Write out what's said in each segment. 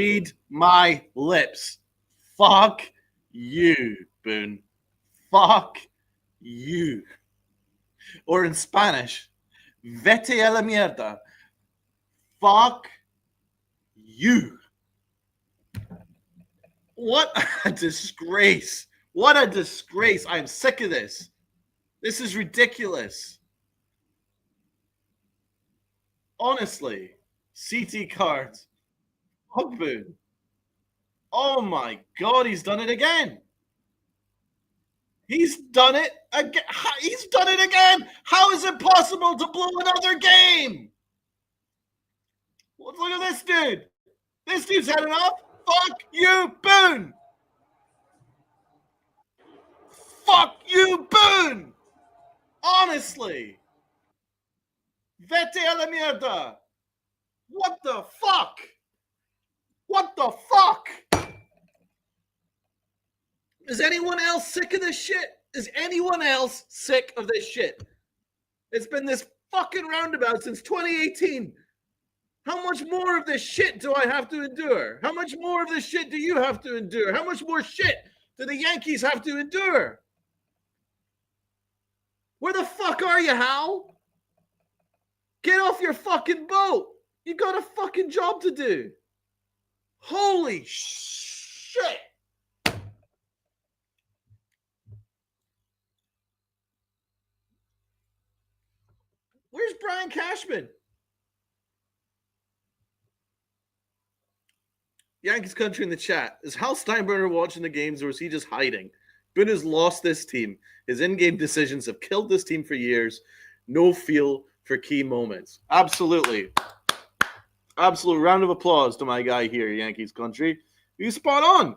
read my lips. Fuck you, Boone. Fuck you. Or in Spanish, vete a la mierda. Fuck you. What a disgrace. What a disgrace. I'm sick of this. This is ridiculous. Honestly, CT cards. Fuck Boone. Oh my God, he's done it again. He's done it again. He's done it again. How is it possible to blow another game? Look at this dude. This dude's had enough. Fuck you, Boone. Fuck you, Boone. Honestly. Vete a la mierda. What the fuck? What the fuck? Is anyone else sick of this shit? Is anyone else sick of this shit? It's been this fucking roundabout since 2018. How much more of this shit do I have to endure? How much more of this shit do you have to endure? How much more shit do the Yankees have to endure? Where the fuck are you, Hal? Get off your fucking boat. You got a fucking job to do. Holy shit. Where's Brian Cashman? Yankees country in the chat. Is Hal Steinbrenner watching the games or is he just hiding? Boone has lost this team. His in-game decisions have killed this team for years. No feel for key moments. Absolutely. Absolute round of applause to my guy here, Yankees country. He's spot on.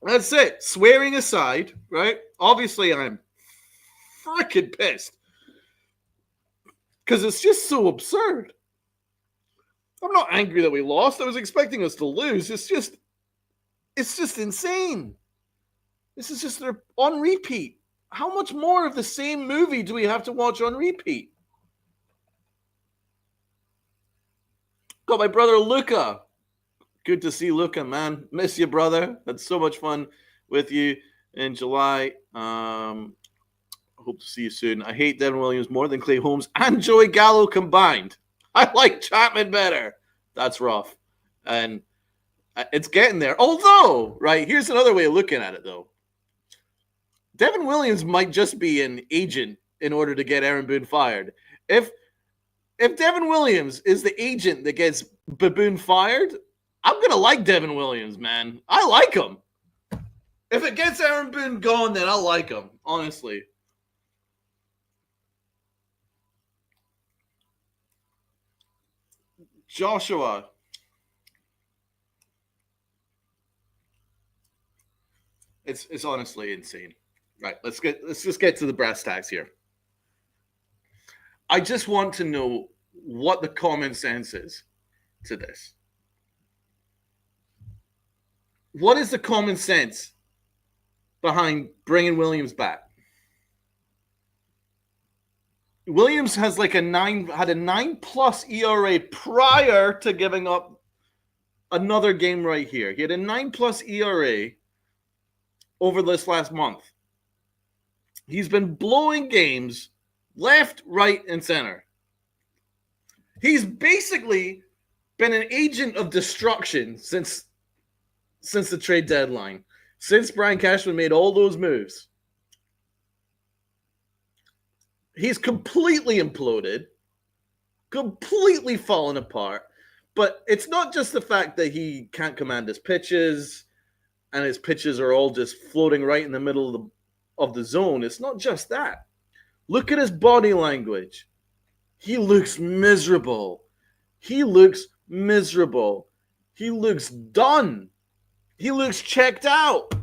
That's it. Swearing aside, right? Obviously, I'm freaking pissed. Because it's just so absurd. I'm not angry that we lost. I was expecting us to lose. It's just insane. This is just on repeat. How much more of the same movie do we have to watch on repeat? Got my brother Luca. Good to see Luca, man. Miss you, brother. Had so much fun with you in July. Hope to see you soon. I hate Devin Williams more than Clay Holmes and Joey Gallo combined. I like Chapman better. That's rough. And it's getting there. Although, right, here's another way of looking at it, though. Devin Williams might just be an agent in order to get Aaron Boone fired. If Devin Williams is the agent that gets Boone fired, I'm going to like Devin Williams, man. I like him. If it gets Aaron Boone gone, then I'll like him, honestly. Joshua. It's honestly insane. Right, let's just get to the brass tacks here. I just want to know what the common sense is to this. What is the common sense behind bringing Williams back? Williams has like had a 9+ ERA prior to giving up another game right here. He had a 9+ ERA over this last month. He's been blowing games left, right, and center. He's basically been an agent of destruction since the trade deadline, since Brian Cashman made all those moves. He's completely imploded, completely fallen apart. But it's not just the fact that he can't command his pitches and his pitches are all just floating right in the middle of the zone. It's not just that. Look at his body language. He looks miserable. He looks miserable. He looks done. He looks checked out.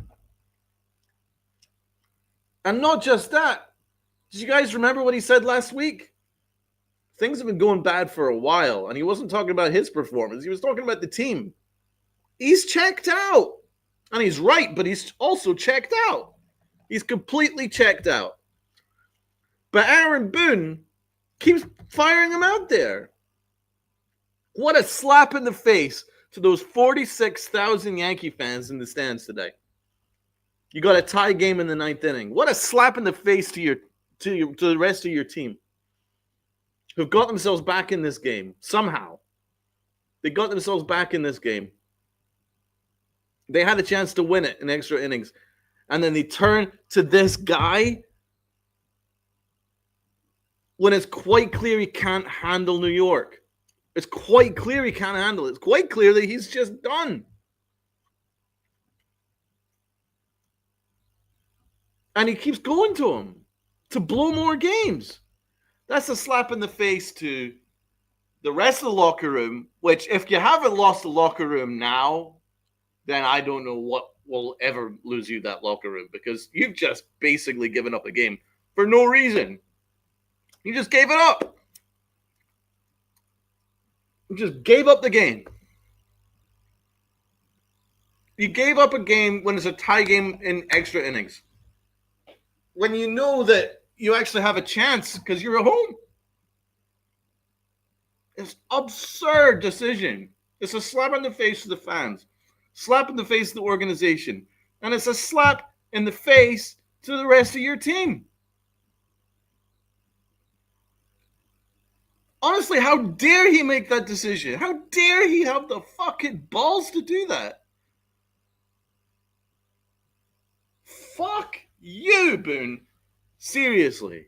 And not just that. Did you guys remember what he said last week? Things have been going bad for a while, and he wasn't talking about his performance. He was talking about the team. He's checked out. And he's right, but he's also checked out. He's completely checked out. But Aaron Boone keeps firing him out there. What a slap in the face to those 46,000 Yankee fans in the stands today. You got a tie game in the ninth inning. What a slap in the face to the rest of your team, who've got themselves back in this game somehow. They got themselves back in this game. They had a chance to win it in extra innings, and then they turn to this guy when it's quite clear he can't handle New York. It's quite clear he can't handle it. It's quite clear that he's just done. And he keeps going to him to blow more games. That's a slap in the face to the rest of the locker room, which if you haven't lost the locker room now, then I don't know what will ever lose you that locker room, because you've just basically given up a game for no reason. You just gave it up. You just gave up the game. You gave up a game when it's a tie game in extra innings, when you know that you actually have a chance because you're at home. It's an absurd decision. It's a slap in the face to the fans, slap in the face to the organization, and it's a slap in the face to the rest of your team. Honestly, how dare he make that decision? How dare he have the fucking balls to do that? Fuck you, Boone. Seriously.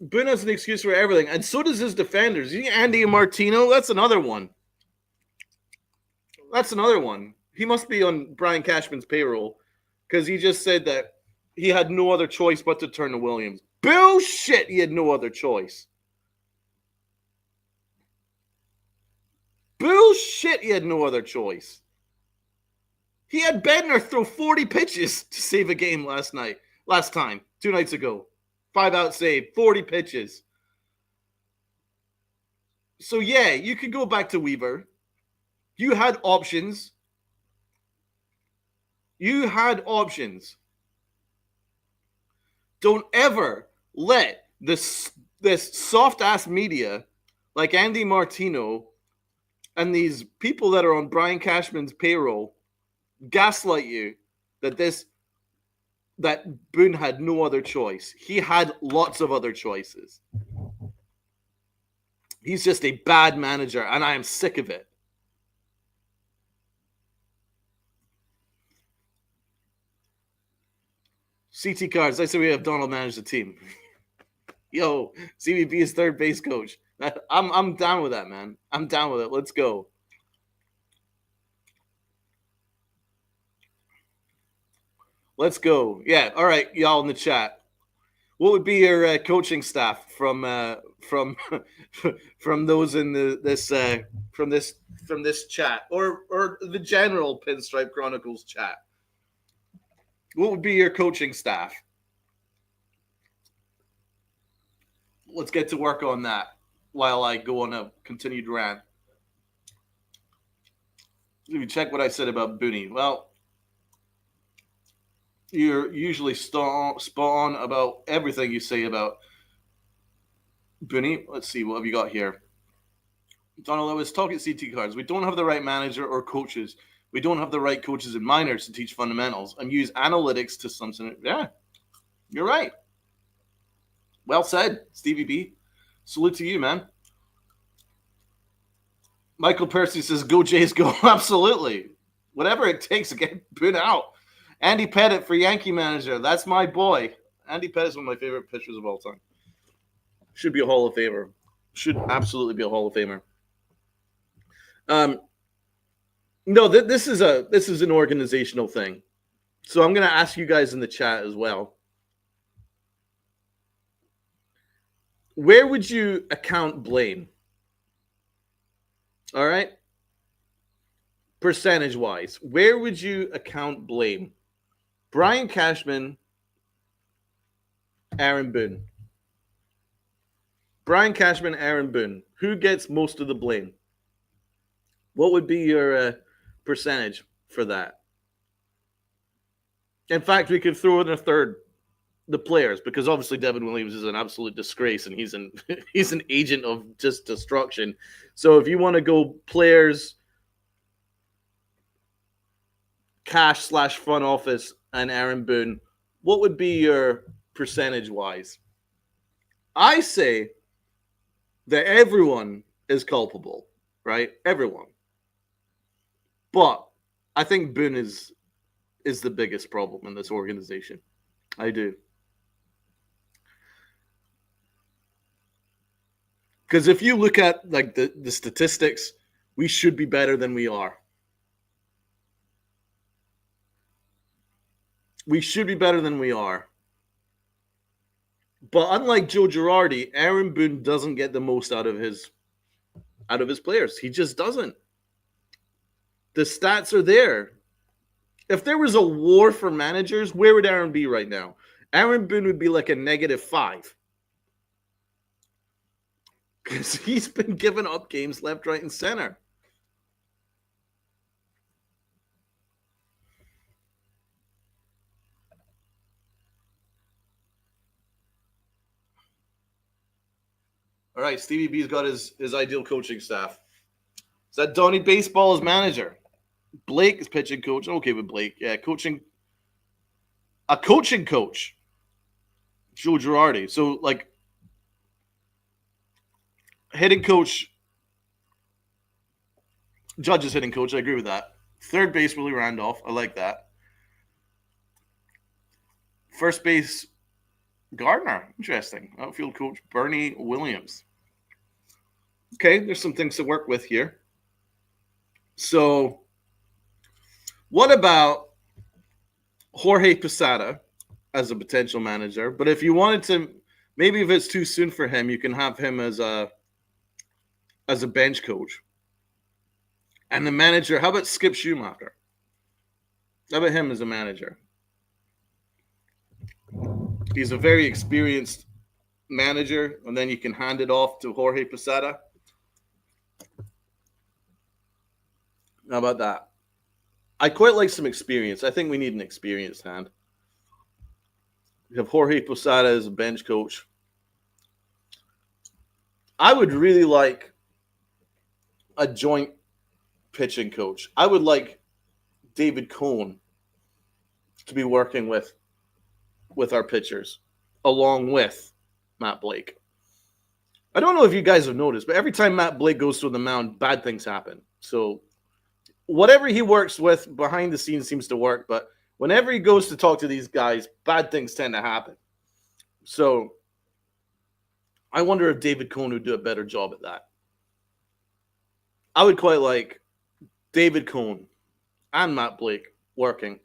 Boone has an excuse for everything, and so does his defenders. You see Andy Martino? That's another one. He must be on Brian Cashman's payroll, because he just said that he had no other choice but to turn to Williams. Bullshit, he had no other choice. Bullshit, he had no other choice. He had Bednar throw 40 pitches to save a game last time, 2 nights ago. 5-out save, 40 pitches. So yeah, you could go back to Weaver. You had options. Don't ever let this soft-ass media like Andy Martino and these people that are on Brian Cashman's payroll gaslight you that Boone had no other choice. He had lots of other choices. He's just a bad manager, and I am sick of it. CT Cards, I say we have Donald manage the team. Yo, CBB is third base coach. I'm down with that, man. I'm down with it. Let's go. Let's go. Yeah. All right, y'all in the chat. What would be your coaching staff from those in this chat, or the general Pinstripe Chronicles chat? What would be your coaching staff? Let's get to work on that while I go on a continued rant. Let me check what I said about Booney. Well, you're usually spot on about everything you say about Booney. Let's see, what have you got here? Donald, I was talking CT Cards. We don't have the right manager or coaches. We don't have the right coaches and minors to teach fundamentals and use analytics to some. Yeah, you're right. Well said, Stevie B. Salute to you, man. Michael Percy says, go Jays, go. Absolutely. Whatever it takes to get Boone out. Andy Pettit for Yankee manager. That's my boy. Andy Pettit is one of my favorite pitchers of all time. Should be a Hall of Famer. Should absolutely be a Hall of Famer. No, this is an organizational thing. So I'm going to ask you guys in the chat as well. Where would you account blame? All right? Percentage-wise, where would you account blame? Brian Cashman, Aaron Boone. Brian Cashman, Aaron Boone. Who gets most of the blame? What would be your percentage for that? In fact, we could throw in a third. the players, because obviously Devin Williams is an absolute disgrace and he's an agent of just destruction. So if you want to go players, cash / front office, and Aaron Boone, what would be your percentage wise? I say that everyone is culpable, right? Everyone. But I think Boone is the biggest problem in this organization. I do. Because if you look at like the statistics, we should be better than we are. We should be better than we are. But unlike Joe Girardi, Aaron Boone doesn't get the most out of his players. He just doesn't. The stats are there. If there was a war for managers, where would Aaron be right now? Aaron Boone would be like a -5. Because he's been giving up games left, right, and center. All right, Stevie B's got his ideal coaching staff. Is that Donnie Baseball as manager? Blake is pitching coach. I'm okay with Blake. Yeah, coaching. A coaching coach. Joe Girardi. So, like, hitting coach. Judge is hitting coach. I agree with that. Third base, Willie Randolph. I like that. First base, Gardner. Interesting. Outfield coach, Bernie Williams. Okay, there's some things to work with here. So, what about Jorge Posada as a potential manager? But if you wanted to, maybe if it's too soon for him, you can have him as a bench coach. And the manager, how about Skip Schumacher? How about him as a manager? He's a very experienced manager, and then you can hand it off to Jorge Posada. How about that? I quite like some experience. I think we need an experienced hand. We have Jorge Posada as a bench coach. I would really like a joint pitching coach. I would like David Cohn to be working with our pitchers along with Matt Blake. I don't know if you guys have noticed, but every time Matt Blake goes to the mound, bad things happen. So whatever he works with behind the scenes seems to work, but whenever he goes to talk to these guys, bad things tend to happen. So I wonder if David Cohn would do a better job at that. I would quite like David Cohn and Matt Blake working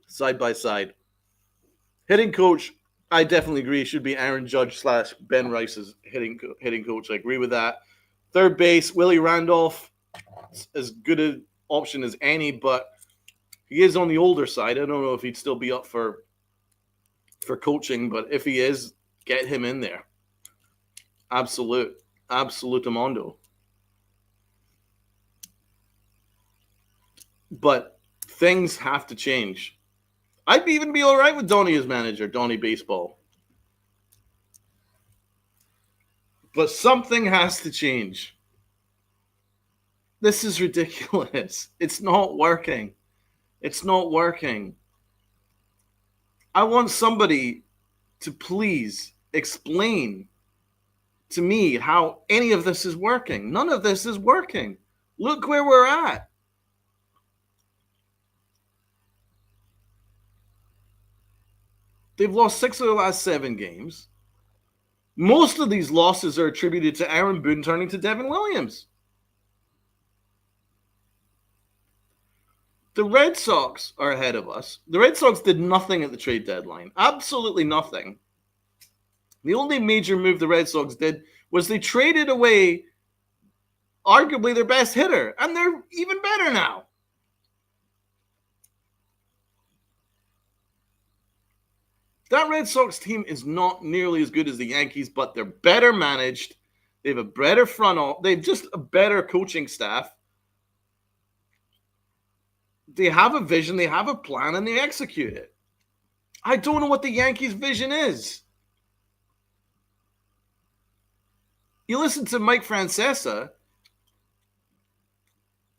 side by side. Hitting coach, I definitely agree, should be Aaron Judge / Ben Rice's hitting coach. I agree with that. Third base, Willie Randolph, as good an option as any, but he is on the older side. I don't know if he'd still be up for coaching, but if he is, get him in there. Absolutamente. But things have to change. I'd even be all right with Donnie as manager, Donnie Baseball. But something has to change. This is ridiculous. It's not working. It's not working. I want somebody to please explain to me how any of this is working. None of this is working. Look where we're at. They've lost 6 of the last 7 games. Most of these losses are attributed to Aaron Boone turning to Devin Williams. The Red Sox are ahead of us. The Red Sox did nothing at the trade deadline. Absolutely nothing. The only major move the Red Sox did was they traded away arguably their best hitter, and they're even better now. That Red Sox team is not nearly as good as the Yankees, but they're better managed. They have a better front office. They have just a better coaching staff. They have a vision, they have a plan, and they execute it. I don't know what the Yankees' vision is. You listen to Mike Francesa,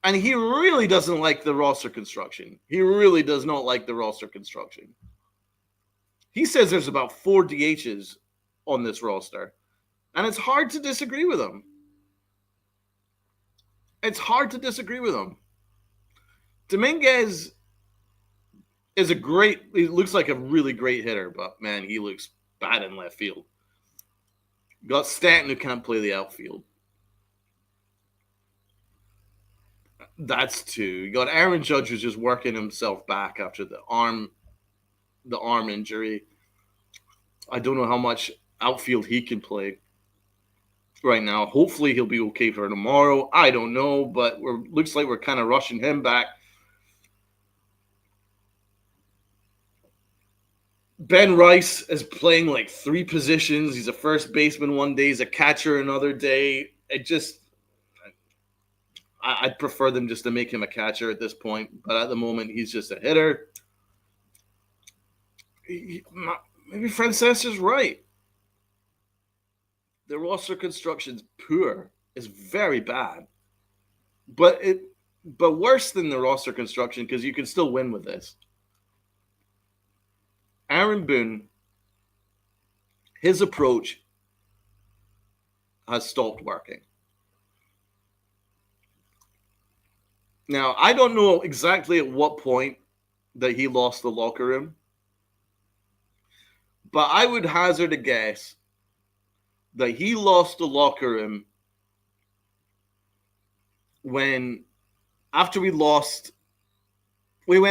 and he really doesn't like the roster construction. He really does not like the roster construction. He says there's about 4 DHs on this roster, and it's hard to disagree with him. It's hard to disagree with him. Dominguez is he looks like a really great hitter, but man, he looks bad in left field. You got Stanton who can't play the outfield. That's 2. You got Aaron Judge who's just working himself back after the arm injury. I don't know how much outfield he can play right now. Hopefully he'll be okay for tomorrow. I don't know, but looks like we're kind of rushing him back. Ben Rice is playing like 3 positions. He's a first baseman one day. He's a catcher another day. I'd prefer them just to make him a catcher at this point. But at the moment, he's just a hitter. Maybe Francesa's right. The roster construction's poor. It's very bad. But worse than the roster construction, because you can still win with this. Aaron Boone, his approach has stopped working. Now, I don't know exactly at what point that he lost the locker room, but I would hazard a guess that he lost the locker room when, after we went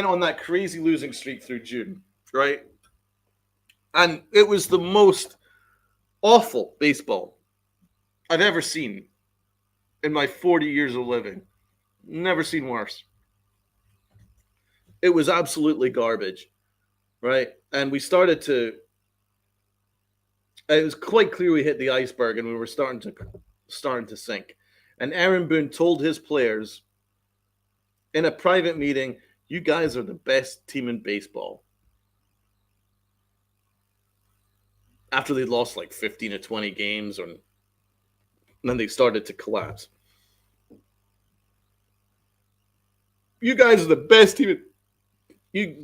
on that crazy losing streak through June, right? And it was the most awful baseball I've ever seen in my 40 years of living. Never seen worse. It was absolutely garbage, right? And it was quite clear we hit the iceberg and we were starting to sink. And Aaron Boone told his players in a private meeting, you guys are the best team in baseball. After they lost like 15 or 20 games, and then they started to collapse. You guys are the best team. The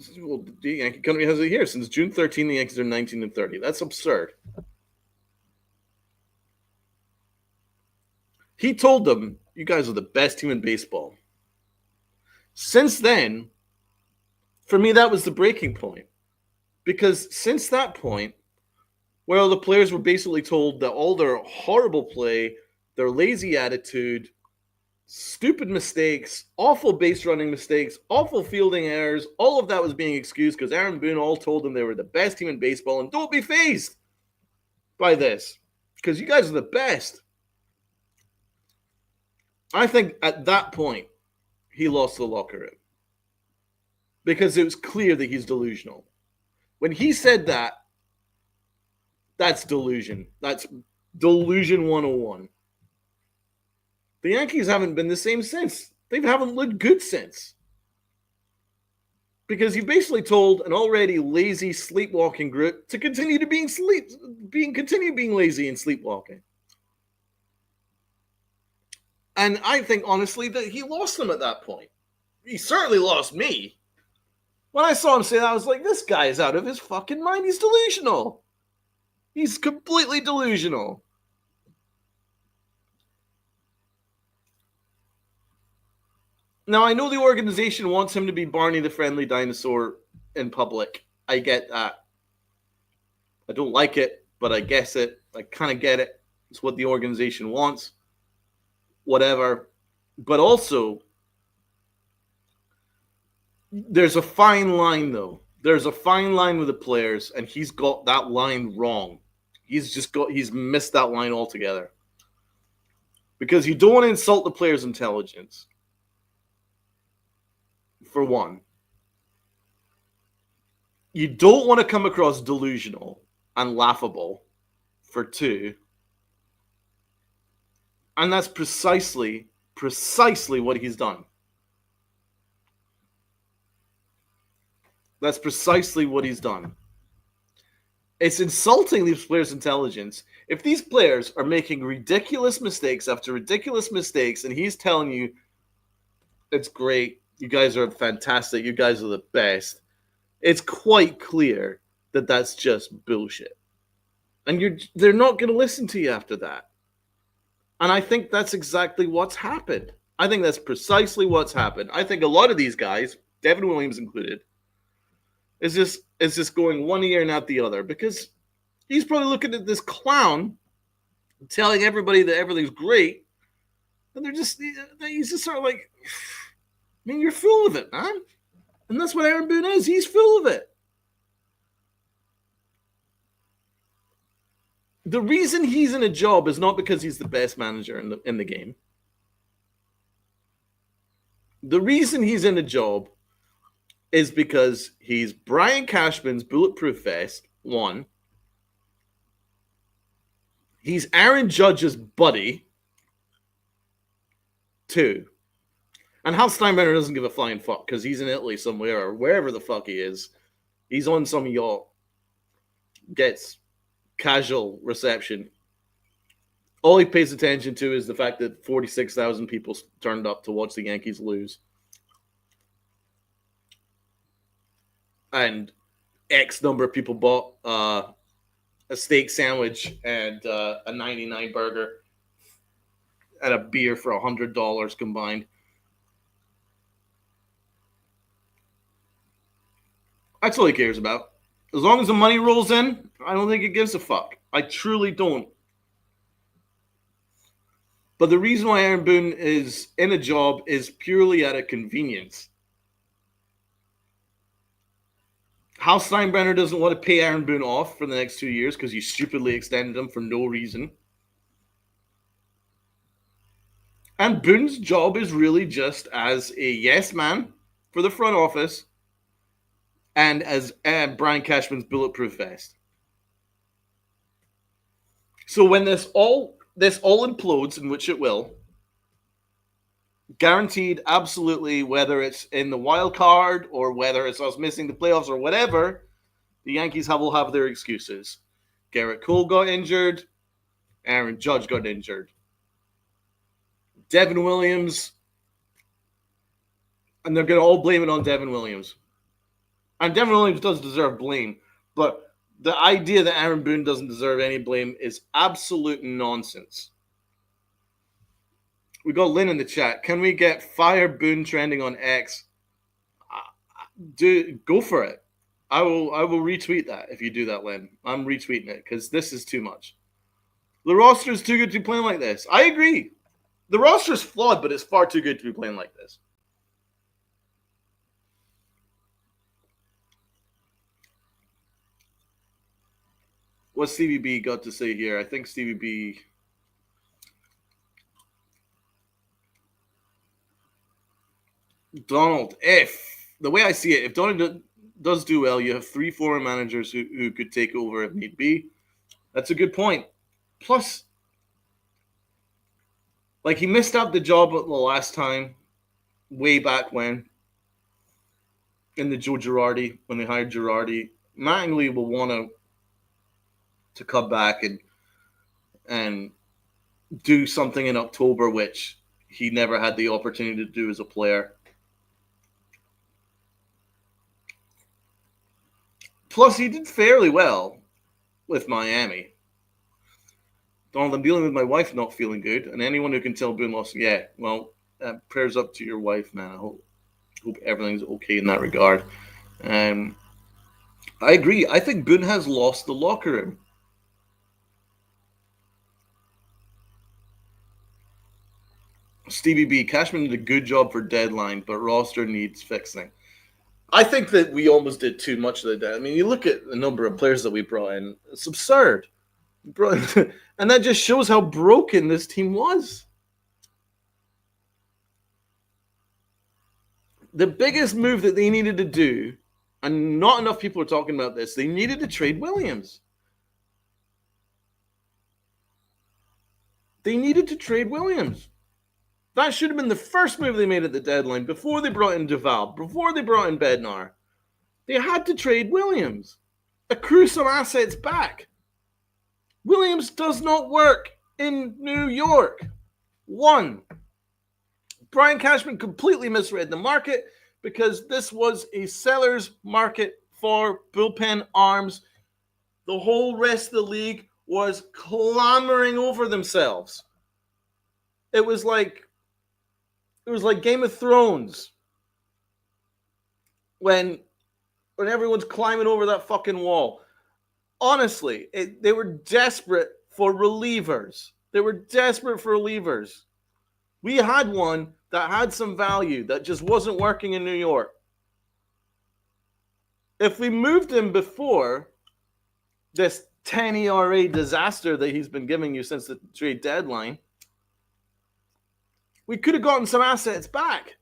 Yankee company has it here. Since June 13, the Yankees are 19-30. That's absurd. He told them, you guys are the best team in baseball. Since then, for me, that was the breaking point. Because since that point, well, the players were basically told that all their horrible play, their lazy attitude, stupid mistakes, awful base running mistakes, awful fielding errors, all of that was being excused because Aaron Boone all told them they were the best team in baseball, and don't be fazed by this because you guys are the best. I think at that point, he lost the locker room because it was clear that he's delusional. When he said that, that's delusion. That's delusion 101. The Yankees haven't been the same since. They haven't looked good since. Because you basically told an already lazy, sleepwalking group to continue to continue being lazy and sleepwalking. And I think, honestly, that he lost them at that point. He certainly lost me. When I saw him say that, I was like, this guy is out of his fucking mind. He's delusional. He's completely delusional. Now, I know the organization wants him to be Barney the Friendly Dinosaur in public. I get that. I don't like it, but I guess it. I kind of get it. It's what the organization wants. Whatever. But also, there's a fine line, though. There's a fine line with the players, and he's got that line wrong. He's missed that line altogether. Because you don't want to insult the player's intelligence. For one. You don't want to come across delusional and laughable. For two. And that's precisely what he's done. That's precisely what he's done. It's insulting these players' intelligence. If these players are making ridiculous mistakes after ridiculous mistakes, and he's telling you, it's great, you guys are fantastic, you guys are the best, it's quite clear that that's just bullshit. And they're not going to listen to you after that. And I think that's exactly what's happened. I think that's precisely what's happened. I think a lot of these guys, Devin Williams included, is just going one ear and out the other, because he's probably looking at this clown telling everybody that everything's great, and he's just sort of like, I mean, you're full of it, man. And that's what Aaron Boone is. He's full of it. The reason he's in a job is not because he's the best manager in the game. The reason he's in a job is because he's Brian Cashman's bulletproof vest, 1. He's Aaron Judge's buddy, 2. And Hal Steinbrenner doesn't give a flying fuck because he's in Italy somewhere or wherever the fuck he is. He's on some yacht. Gets casual reception. All he pays attention to is the fact that 46,000 people turned up to watch the Yankees lose. And X number of people bought a steak sandwich and a 99 burger and a beer for $100 combined. That's all he cares about. As long as the money rolls in, I don't think he gives a fuck. I truly don't. But the reason why Aaron Boone is in a job is purely out of convenience. Hal Steinbrenner doesn't want to pay Aaron Boone off for the next 2 years because you stupidly extended him for no reason. And Boone's job is really just as a yes man for the front office and as Brian Cashman's bulletproof vest. So when this all implodes, in which it will, guaranteed, absolutely, whether it's in the wild card or whether it's us missing the playoffs or whatever, the Yankees will have their excuses. Garrett Cole got injured. Aaron Judge got injured. Devin Williams, and they're going to all blame it on Devin Williams. And Devin Williams does deserve blame, but the idea that Aaron Boone doesn't deserve any blame is absolute nonsense. We got Lynn in the chat. Can we get Fire Boone trending on X? Go for it. I will retweet that if you do that, Lynn. I'm retweeting it because this is too much. The roster is too good to be playing like this. I agree. The roster is flawed, but it's far too good to be playing like this. What's Stevie B got to say here? I think Stevie B... Donald, the way I see it, if Donald does do well, you have 3 former managers who could take over if need be. That's a good point. Plus, like, he missed out the job the last time, way back when, in the Joe Girardi, when they hired Girardi. Mattingly will want to come back and do something in October, which he never had the opportunity to do as a player. Plus, he did fairly well with Miami. Donald, I'm dealing with my wife not feeling good, and anyone who can tell Boone lost, prayers up to your wife, man. I hope everything's okay in that regard. I agree. I think Boone has lost the locker room. Stevie B, Cashman did a good job for deadline, but roster needs fixing. I think that we almost did too much of that. I mean, you look at the number of players that we brought in, it's absurd. And that just shows how broken this team was. The biggest move that they needed to do, and not enough people are talking about this, they needed to trade Williams. They needed to trade Williams. That should have been the first move they made at the deadline before they brought in Duval, before they brought in Bednar. They had to trade Williams. accrue some assets back. Williams does not work in New York. 1, Brian Cashman completely misread the market because this was a seller's market for bullpen arms. The whole rest of the league was clamoring over themselves. It was like Game of Thrones when everyone's climbing over that fucking wall. Honestly, they were desperate for relievers. We had one that had some value that just wasn't working in New York. If we moved him before this 10 ERA disaster that he's been giving you since the trade deadline, we could have gotten some assets back.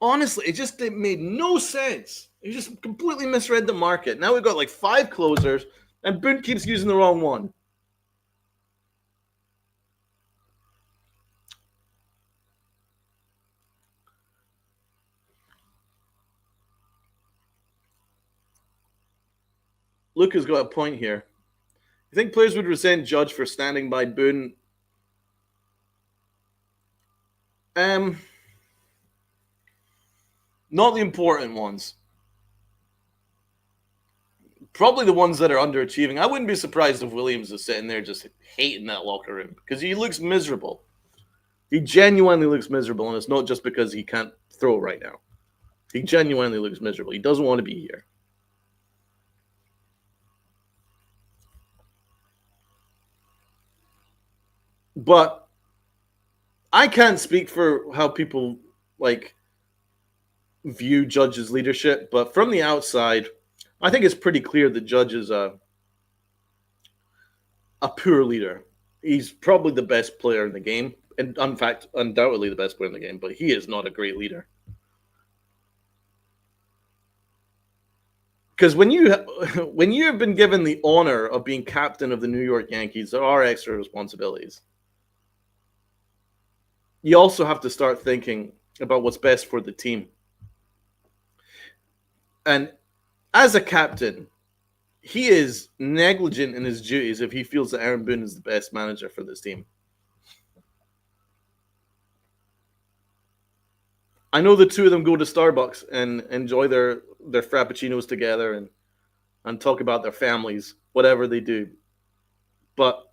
Honestly, it made no sense. He just completely misread the market. Now we've got like 5 closers, and Boone keeps using the wrong one. Luke has got a point here. You think players would resent Judge for standing by Boone? Not the important ones. Probably the ones that are underachieving. I wouldn't be surprised if Williams is sitting there just hating that locker room because he looks miserable. He genuinely looks miserable, and it's not just because he can't throw right now. He genuinely looks miserable. He doesn't want to be here. But I can't speak for how people view Judge's leadership, but from the outside, I think it's pretty clear that Judge is a poor leader. He's probably the best player in the game, and in fact, undoubtedly the best player in the game, but he is not a great leader. Because when you have been given the honor of being captain of the New York Yankees, there are extra responsibilities. You also have to start thinking about what's best for the team. And as a captain, he is negligent in his duties if he feels that Aaron Boone is the best manager for this team. I know the two of them go to Starbucks and enjoy their frappuccinos together and talk about their families, whatever they do. But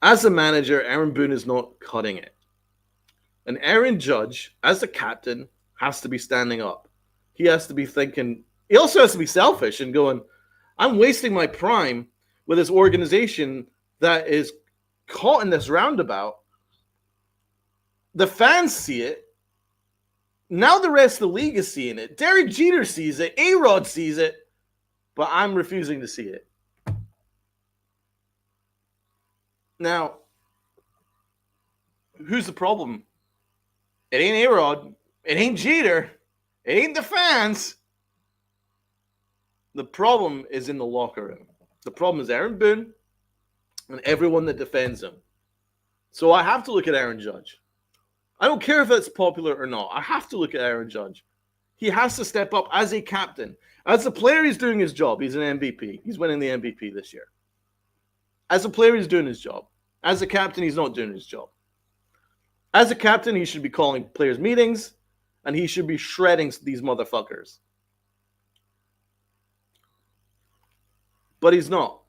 as a manager, Aaron Boone is not cutting it. And Aaron Judge, as the captain, has to be standing up. He has to be thinking. He also has to be selfish and going, I'm wasting my prime with this organization that is caught in this roundabout. The fans see it. Now the rest of the league is seeing it. Derek Jeter sees it. A-Rod sees it. But I'm refusing to see it. Now, who's the problem? It ain't A-Rod. It ain't Jeter. It ain't the fans. The problem is in the locker room. The problem is Aaron Boone and everyone that defends him. So I have to look at Aaron Judge. I don't care if that's popular or not. I have to look at Aaron Judge. He has to step up as a captain. As a player, he's doing his job. He's an MVP. He's winning the MVP this year. As a player, he's doing his job. As a captain, he's not doing his job. As a captain, he should be calling players' meetings, and he should be shredding these motherfuckers. But he's not.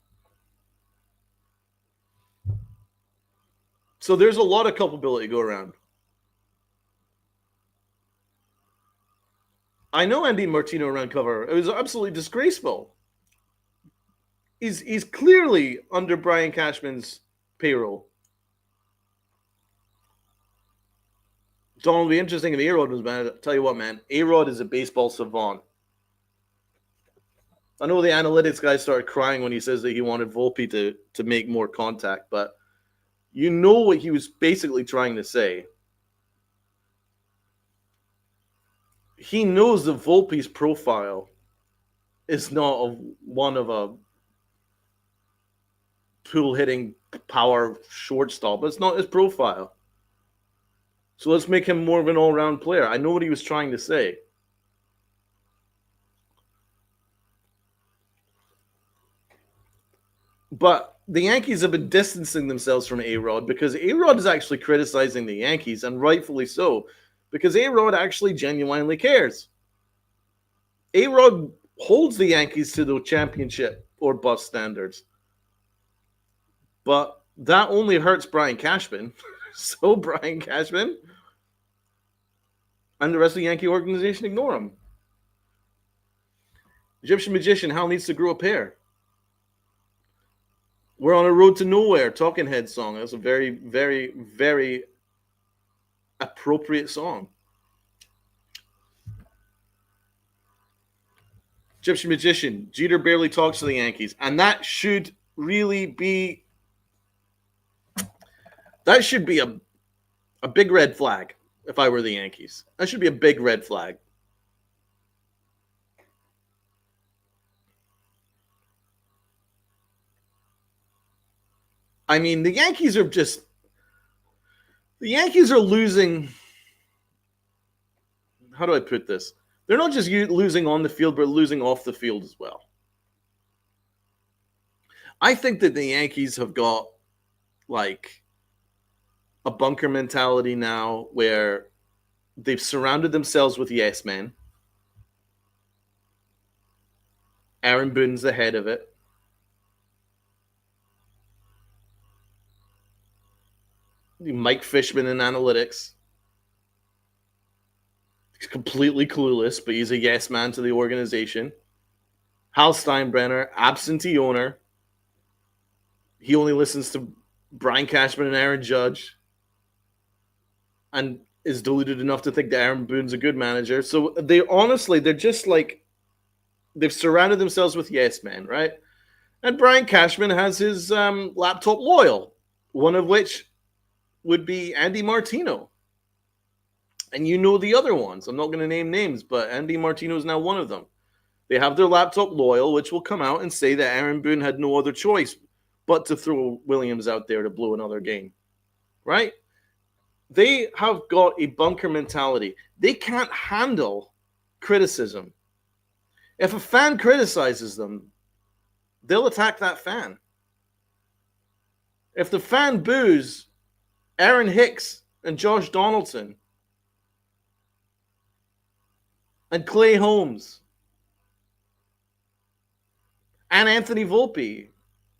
So there's a lot of culpability go around. I know Andy Martino ran cover. It was absolutely disgraceful. He's clearly under Brian Cashman's payroll. Don, it'll be interesting if A-Rod was mad. I'll tell you what, man. A-Rod is a baseball savant. I know the analytics guy started crying when he says that he wanted Volpe to make more contact, but you know what he was basically trying to say. He knows that Volpe's profile is not one of a pull-hitting power shortstop. It's not his profile. So let's make him more of an all-round player. I know what he was trying to say. But the Yankees have been distancing themselves from A-Rod because A-Rod is actually criticizing the Yankees, and rightfully so, because A-Rod actually genuinely cares. A-Rod holds the Yankees to the championship or bust standards. But that only hurts Brian Cashman. So Brian Cashman and the rest of the Yankee organization ignore him. Egyptian Magician, Hal needs to grow a pair. We're on a road to nowhere, Talking Head song. That's a very, very, very appropriate song. Egyptian Magician, Jeter barely talks to the Yankees. And that should really be, that should be a big red flag if I were the Yankees. That should be a big red flag. I mean, the Yankees are losing. How do I put this? They're not just losing on the field, but losing off the field as well. I think that the Yankees have got like a bunker mentality now where they've surrounded themselves with yes men. Aaron Boone's the head of it. Mike Fishman in analytics. He's completely clueless, but he's a yes man to the organization. Hal Steinbrenner, absentee owner. He only listens to Brian Cashman and Aaron Judge and is deluded enough to think that Aaron Boone's a good manager. So they're just like, they've surrounded themselves with yes men, right? And Brian Cashman has his laptop loyal, one of which would be Andy Martino. And you know the other ones. I'm not going to name names, but Andy Martino is now one of them. They have their laptop loyal, which will come out and say that Aaron Boone had no other choice but to throw Williams out there to blow another game, right? They have got a bunker mentality. They can't handle criticism. If a fan criticizes them, they'll attack that fan. If the fan boos Aaron Hicks and Josh Donaldson and Clay Holmes and Anthony Volpe,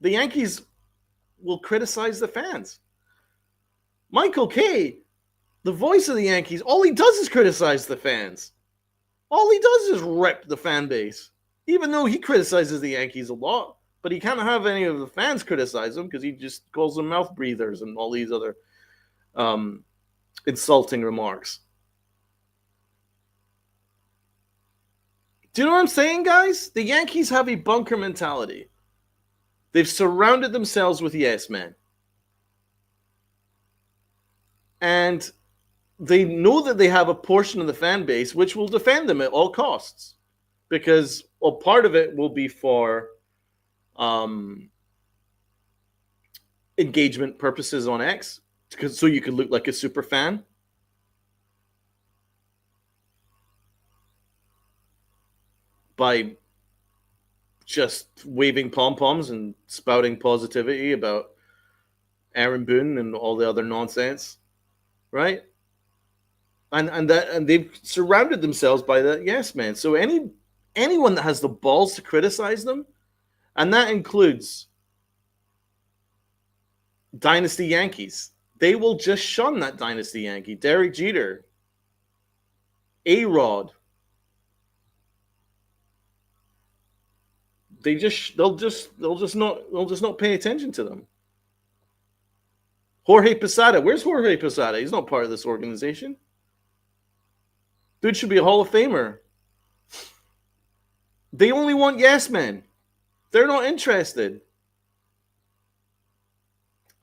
the Yankees will criticize the fans. Michael Kay, the voice of the Yankees, all he does is criticize the fans. All he does is rip the fan base, even though he criticizes the Yankees a lot. But he can't have any of the fans criticize him because he just calls them mouth breathers and all these other insulting remarks. Do you know what I'm saying, guys? The Yankees have a bunker mentality. They've surrounded themselves with yes men. And they know that they have a portion of the fan base which will defend them at all costs. Because part of it will be for engagement purposes on X, so you can look like a super fan. By just waving pom-poms and spouting positivity about Aaron Boone and all the other nonsense, right? And they've surrounded themselves by the yes man. So anyone that has the balls to criticize them, and that includes Dynasty Yankees, they will just shun that Dynasty Yankee. Derek Jeter, A-Rod. They'll just not pay attention to them. Jorge Posada. Where's Jorge Posada? He's not part of this organization. Dude should be a Hall of Famer. They only want yes men. They're not interested.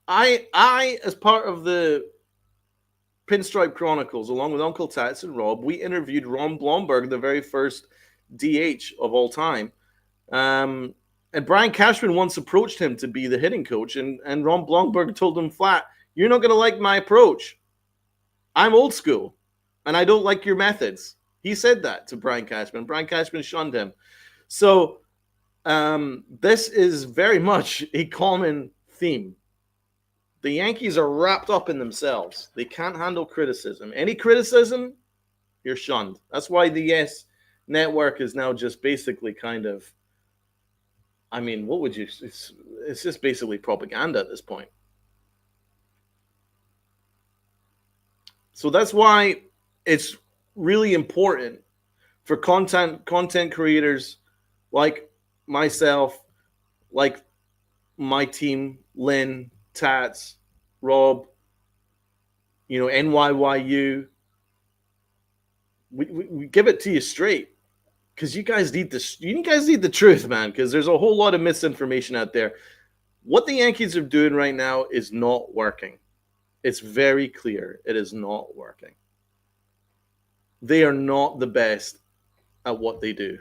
I, as part of the Pinstripe Chronicles, along with Uncle Tats and Rob, we interviewed Ron Blomberg, the very first DH of all time. And Brian Cashman once approached him to be the hitting coach, and Ron Blomberg told him flat, "You're not going to like my approach. I'm old school, and I don't like your methods." He said that to Brian Cashman. Brian Cashman shunned him. So This is very much a common theme. The Yankees are wrapped up in themselves. They can't handle criticism. Any criticism, you're shunned. That's why the Yes Network is now just basically kind of, I mean, what would you, it's just basically propaganda at this point. So that's why it's really important for content creators like myself, like my team, Lynn, Tats, Rob, NYYU. We give it to you straight because you guys need this. You guys need the truth, man. Because there's a whole lot of misinformation out there. What the Yankees are doing right now is not working. It's very clear it is not working. They are not the best at what they do,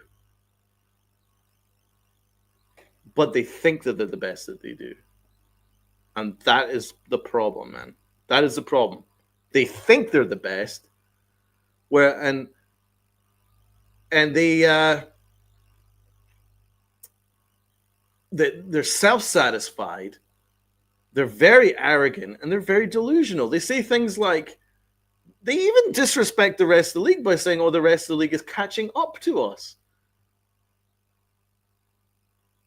but they think that they're the best that they do, and that is the problem, man. That is the problem. They think they're the best, and they're self-satisfied, they're very arrogant, and they're very delusional. They say things like, they even disrespect the rest of the league by saying, oh, the rest of the league is catching up to us.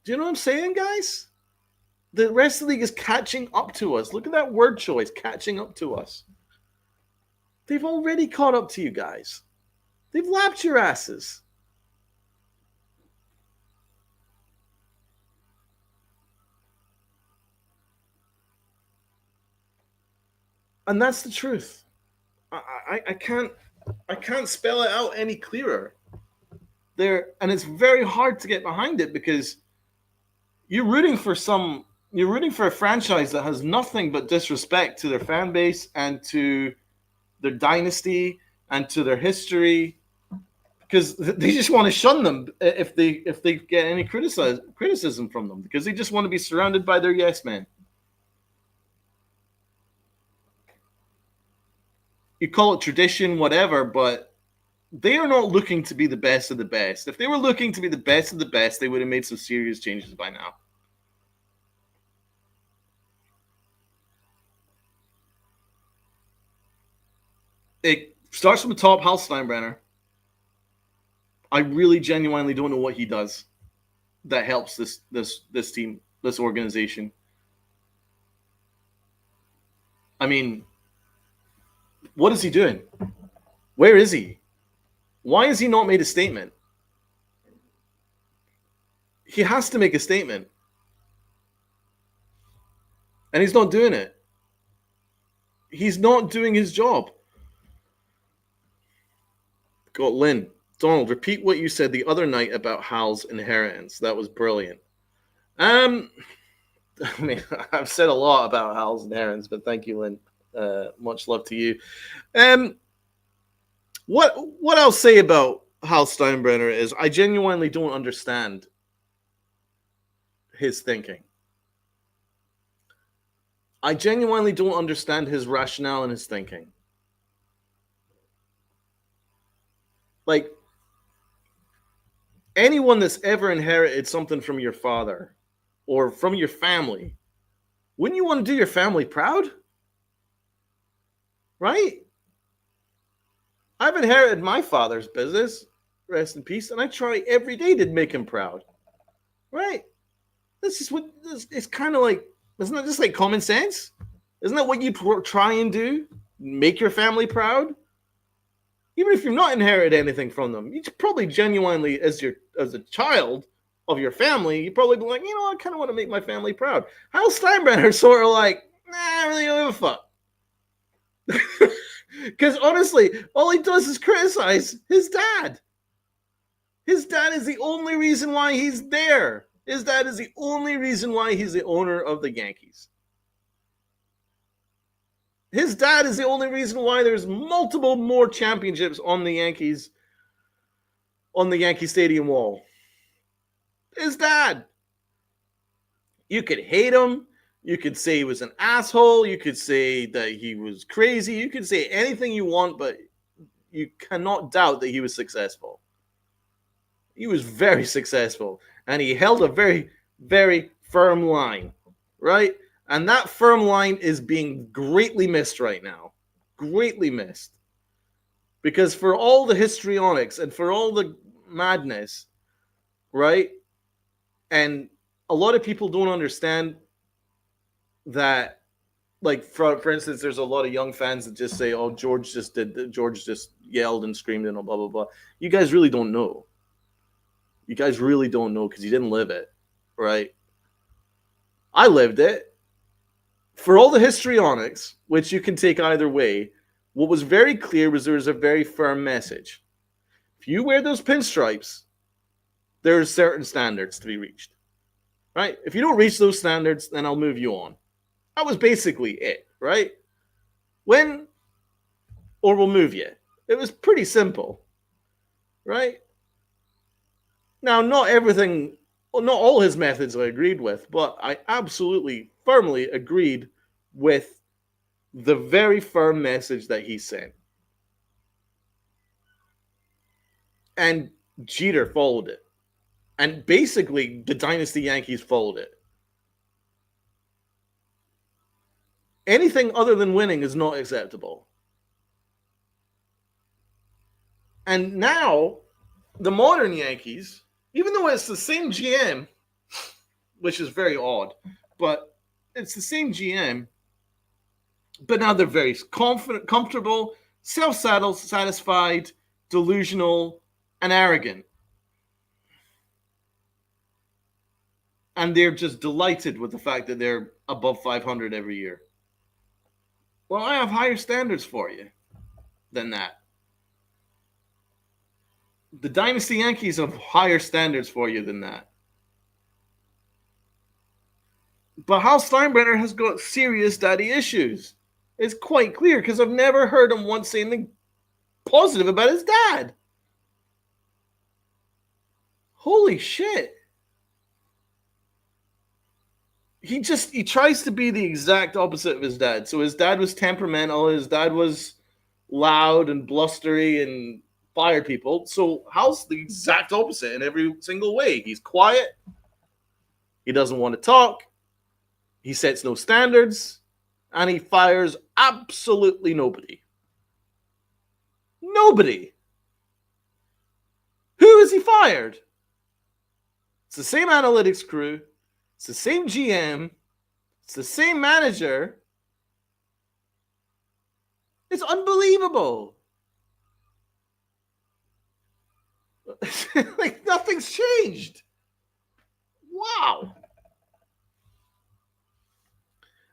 Do you know what I'm saying, guys? The rest of the league is catching up to us. Look at that word choice, catching up to us. They've already caught up to you guys. They've lapped your asses. And that's the truth. I can't spell it out any clearer. And it's very hard to get behind it because you're rooting for a franchise that has nothing but disrespect to their fan base and to their dynasty and to their history, because they just want to shun them if they get any criticism from them, because they just want to be surrounded by their yes men. You call it tradition, whatever, but they are not looking to be the best of the best. If they were looking to be the best of the best, they would have made some serious changes by now. It starts from the top, Hal Steinbrenner. I really genuinely don't know what he does that helps this team, this organization. I mean, what is he doing? Where is he? Why has he not made a statement? He has to make a statement. And he's not doing it. He's not doing his job. Got Lynn. Donald, repeat what you said the other night about Hal's inheritance. That was brilliant. I mean, I've said a lot about Hal's inheritance, but thank you, Lynn. Much love to you. What I'll say about Hal Steinbrenner is I genuinely don't understand his thinking. I genuinely don't understand his rationale and his thinking. Like, anyone that's ever inherited something from your father or from your family, wouldn't you want to do your family proud? Right? I've inherited my father's business, rest in peace, and I try every day to make him proud. Right? This is what it's kind of like. Isn't that just like common sense? Isn't that what you try and do? Make your family proud? Even if you've not inherited anything from them, you probably genuinely, as a child of your family, you probably be like, I kind of want to make my family proud. Hal Steinbrenner sort of like, I really don't give a fuck. Because honestly, all he does is criticize his dad. His dad is the only reason why he's there. His dad is the only reason why he's the owner of the Yankees. His dad is the only reason why there's multiple more championships on the Yankees, on the Yankee Stadium wall. His dad. You could hate him. You could say he was an asshole. You could say that he was crazy. You could say anything you want, but you cannot doubt that he was successful. He was very successful, and he held a very, very firm line, right? And that firm line is being greatly missed right now. Greatly missed. Because for all the histrionics and for all the madness, right? And a lot of people don't understand that, like, for instance, there's a lot of young fans that just say, oh, George just yelled and screamed and blah, blah, blah. You guys really don't know. You guys really don't know because you didn't live it, right? I lived it. For all the histrionics, which you can take either way, what was very clear was there was a very firm message. If you wear those pinstripes, there's certain standards to be reached, right? If you don't reach those standards, then I'll move you on. That was basically it, right? When or we'll move you. It was pretty simple, right? Now, not all his methods I agreed with, but I absolutely firmly agreed with the very firm message that he sent. And Jeter followed it. And basically, the Dynasty Yankees followed it. Anything other than winning is not acceptable. And now, the modern Yankees, even though it's the same GM, which is very odd, but it's the same GM, but now they're very confident, comfortable, self-satisfied, delusional, and arrogant. And they're just delighted with the fact that they're above 500 every year. Well, I have higher standards for you than that. The Dynasty Yankees have higher standards for you than that. But Hal Steinbrenner has got serious daddy issues. It's quite clear because I've never heard him once say anything positive about his dad. Holy shit. He tries to be the exact opposite of his dad. So his dad was temperamental. His dad was loud and blustery and fired people. So Hal's the exact opposite in every single way. He's quiet. He doesn't want to talk. He sets no standards. And he fires absolutely nobody. Nobody. Who has he fired? It's the same analytics crew. It's the same GM. It's the same manager. It's unbelievable. Like, nothing's changed. Wow.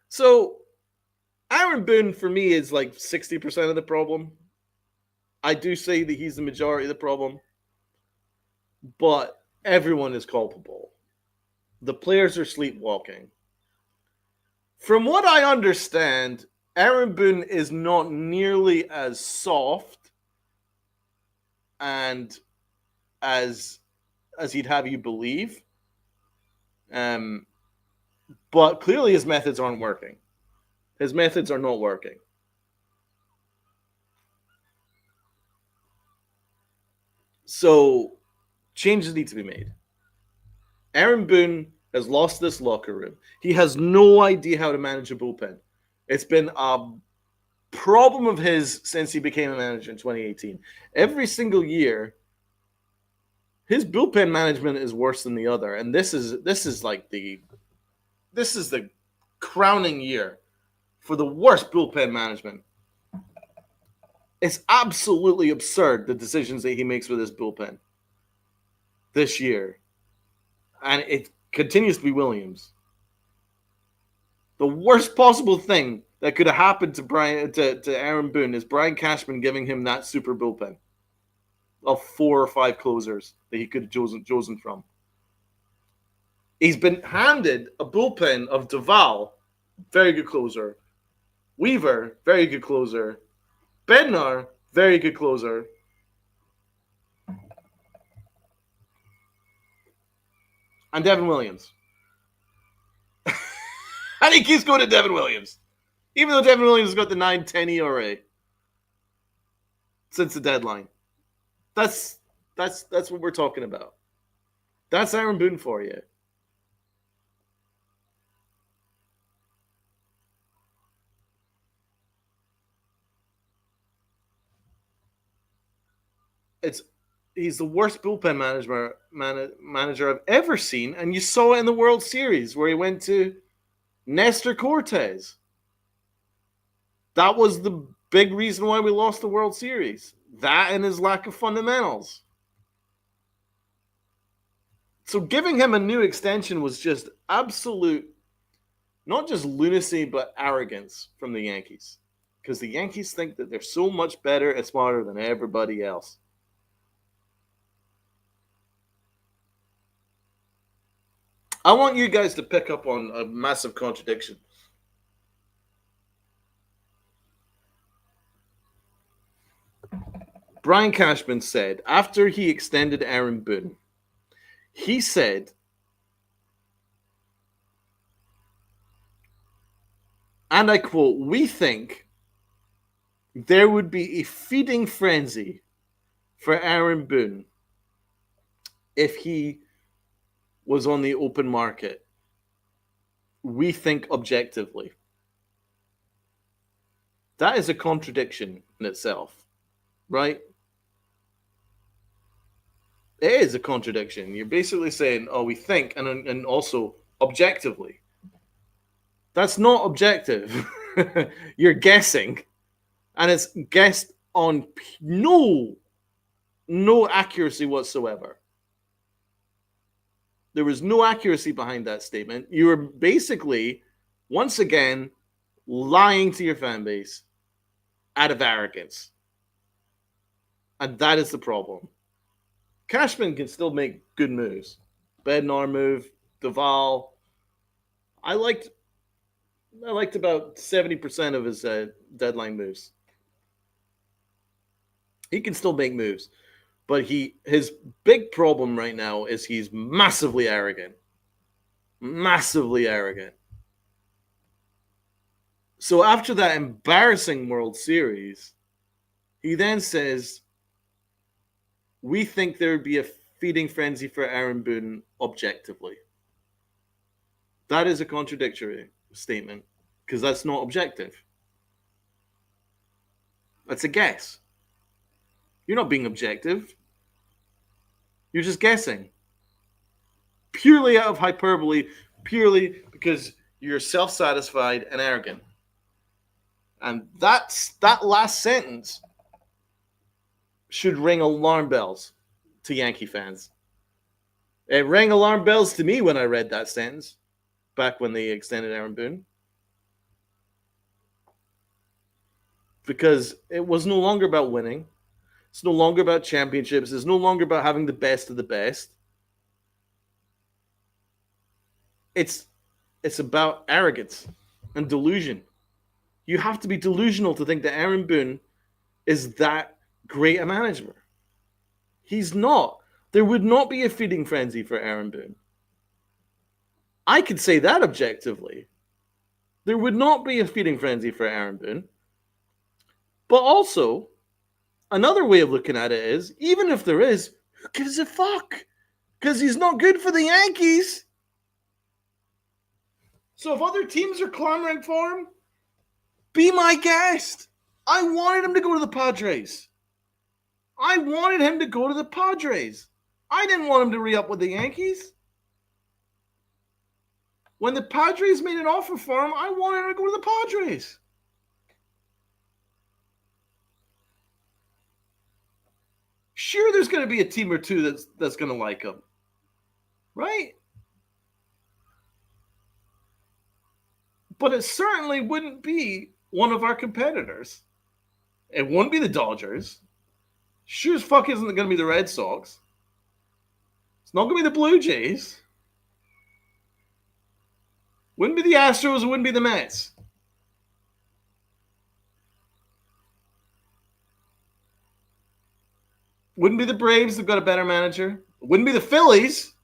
So, Aaron Boone, for me, is like 60% of the problem. I do say that he's the majority of the problem. But everyone is culpable. The players are sleepwalking. From what I understand, Aaron Boone is not nearly as soft and as he'd have you believe. But clearly his methods aren't working. His methods are not working. So changes need to be made. Aaron Boone has lost this locker room. He has no idea how to manage a bullpen. It's been a problem of his since he became a manager in 2018. Every single year, his bullpen management is worse than the other, and this is the crowning year for the worst bullpen management. It's absolutely absurd, the decisions that he makes with his bullpen this year. And it continues to be Williams. The worst possible thing that could have happened to Aaron Boone is Brian Cashman giving him that super bullpen of 4 or 5 closers that he could have chosen from. He's been handed a bullpen of Duvall, very good closer. Weaver, very good closer. Bednar, very good closer. And Devin Williams. And he keeps going to Devin Williams. Even though Devin Williams has got the 9.10 ERA since the deadline. That's That's what we're talking about. That's Aaron Boone for you. He's the worst bullpen manager I've ever seen, and you saw it in the World Series where he went to Nestor Cortez. That was the big reason why we lost the World Series. That and his lack of fundamentals. So giving him a new extension was just absolute, not just lunacy, but arrogance from the Yankees. Because the Yankees think that they're so much better and smarter than everybody else. I want you guys to pick up on a massive contradiction. Brian Cashman said, after he extended Aaron Boone, he said, and I quote, "We think there would be a feeding frenzy for Aaron Boone if he was on the open market. We think objectively." That is a contradiction in itself, right? It is a contradiction. You're basically saying, oh, we think, and also objectively. That's not objective. You're guessing. And it's guessed on no accuracy whatsoever. There was no accuracy behind that statement. You were basically, once again, lying to your fan base out of arrogance. And that is the problem. Cashman can still make good moves. Bednar move, Duvall. I liked about 70% of his deadline moves. He can still make moves. But his big problem right now is he's massively arrogant. Massively arrogant. So after that embarrassing World Series, he then says, we think there would be a feeding frenzy for Aaron Boone objectively. That is a contradictory statement because that's not objective. That's a guess. You're not being objective. You're just guessing. Purely out of hyperbole, purely because you're self-satisfied and arrogant. And that last sentence should ring alarm bells to Yankee fans. It rang alarm bells to me when I read that sentence back when they extended Aaron Boone. Because it was no longer about winning. It's no longer about championships. It's no longer about having the best of the best. It's about arrogance and delusion. You have to be delusional to think that Aaron Boone is that great a manager. He's not. There would not be a feeding frenzy for Aaron Boone. I could say that objectively. There would not be a feeding frenzy for Aaron Boone. But also, another way of looking at it is, even if there is, who gives a fuck? Because he's not good for the Yankees. So if other teams are clamoring for him, be my guest. I wanted him to go to the Padres. I wanted him to go to the Padres. I didn't want him to re-up with the Yankees. When the Padres made an offer for him, I wanted him to go to the Padres. Sure, there's going to be a team or two that's going to like him. Right? But it certainly wouldn't be one of our competitors. It wouldn't be the Dodgers. Sure as fuck isn't going to be the Red Sox. It's not going to be the Blue Jays. Wouldn't be the Astros. It wouldn't be the Mets. Wouldn't be the Braves. They've got a better manager. Wouldn't be the Phillies.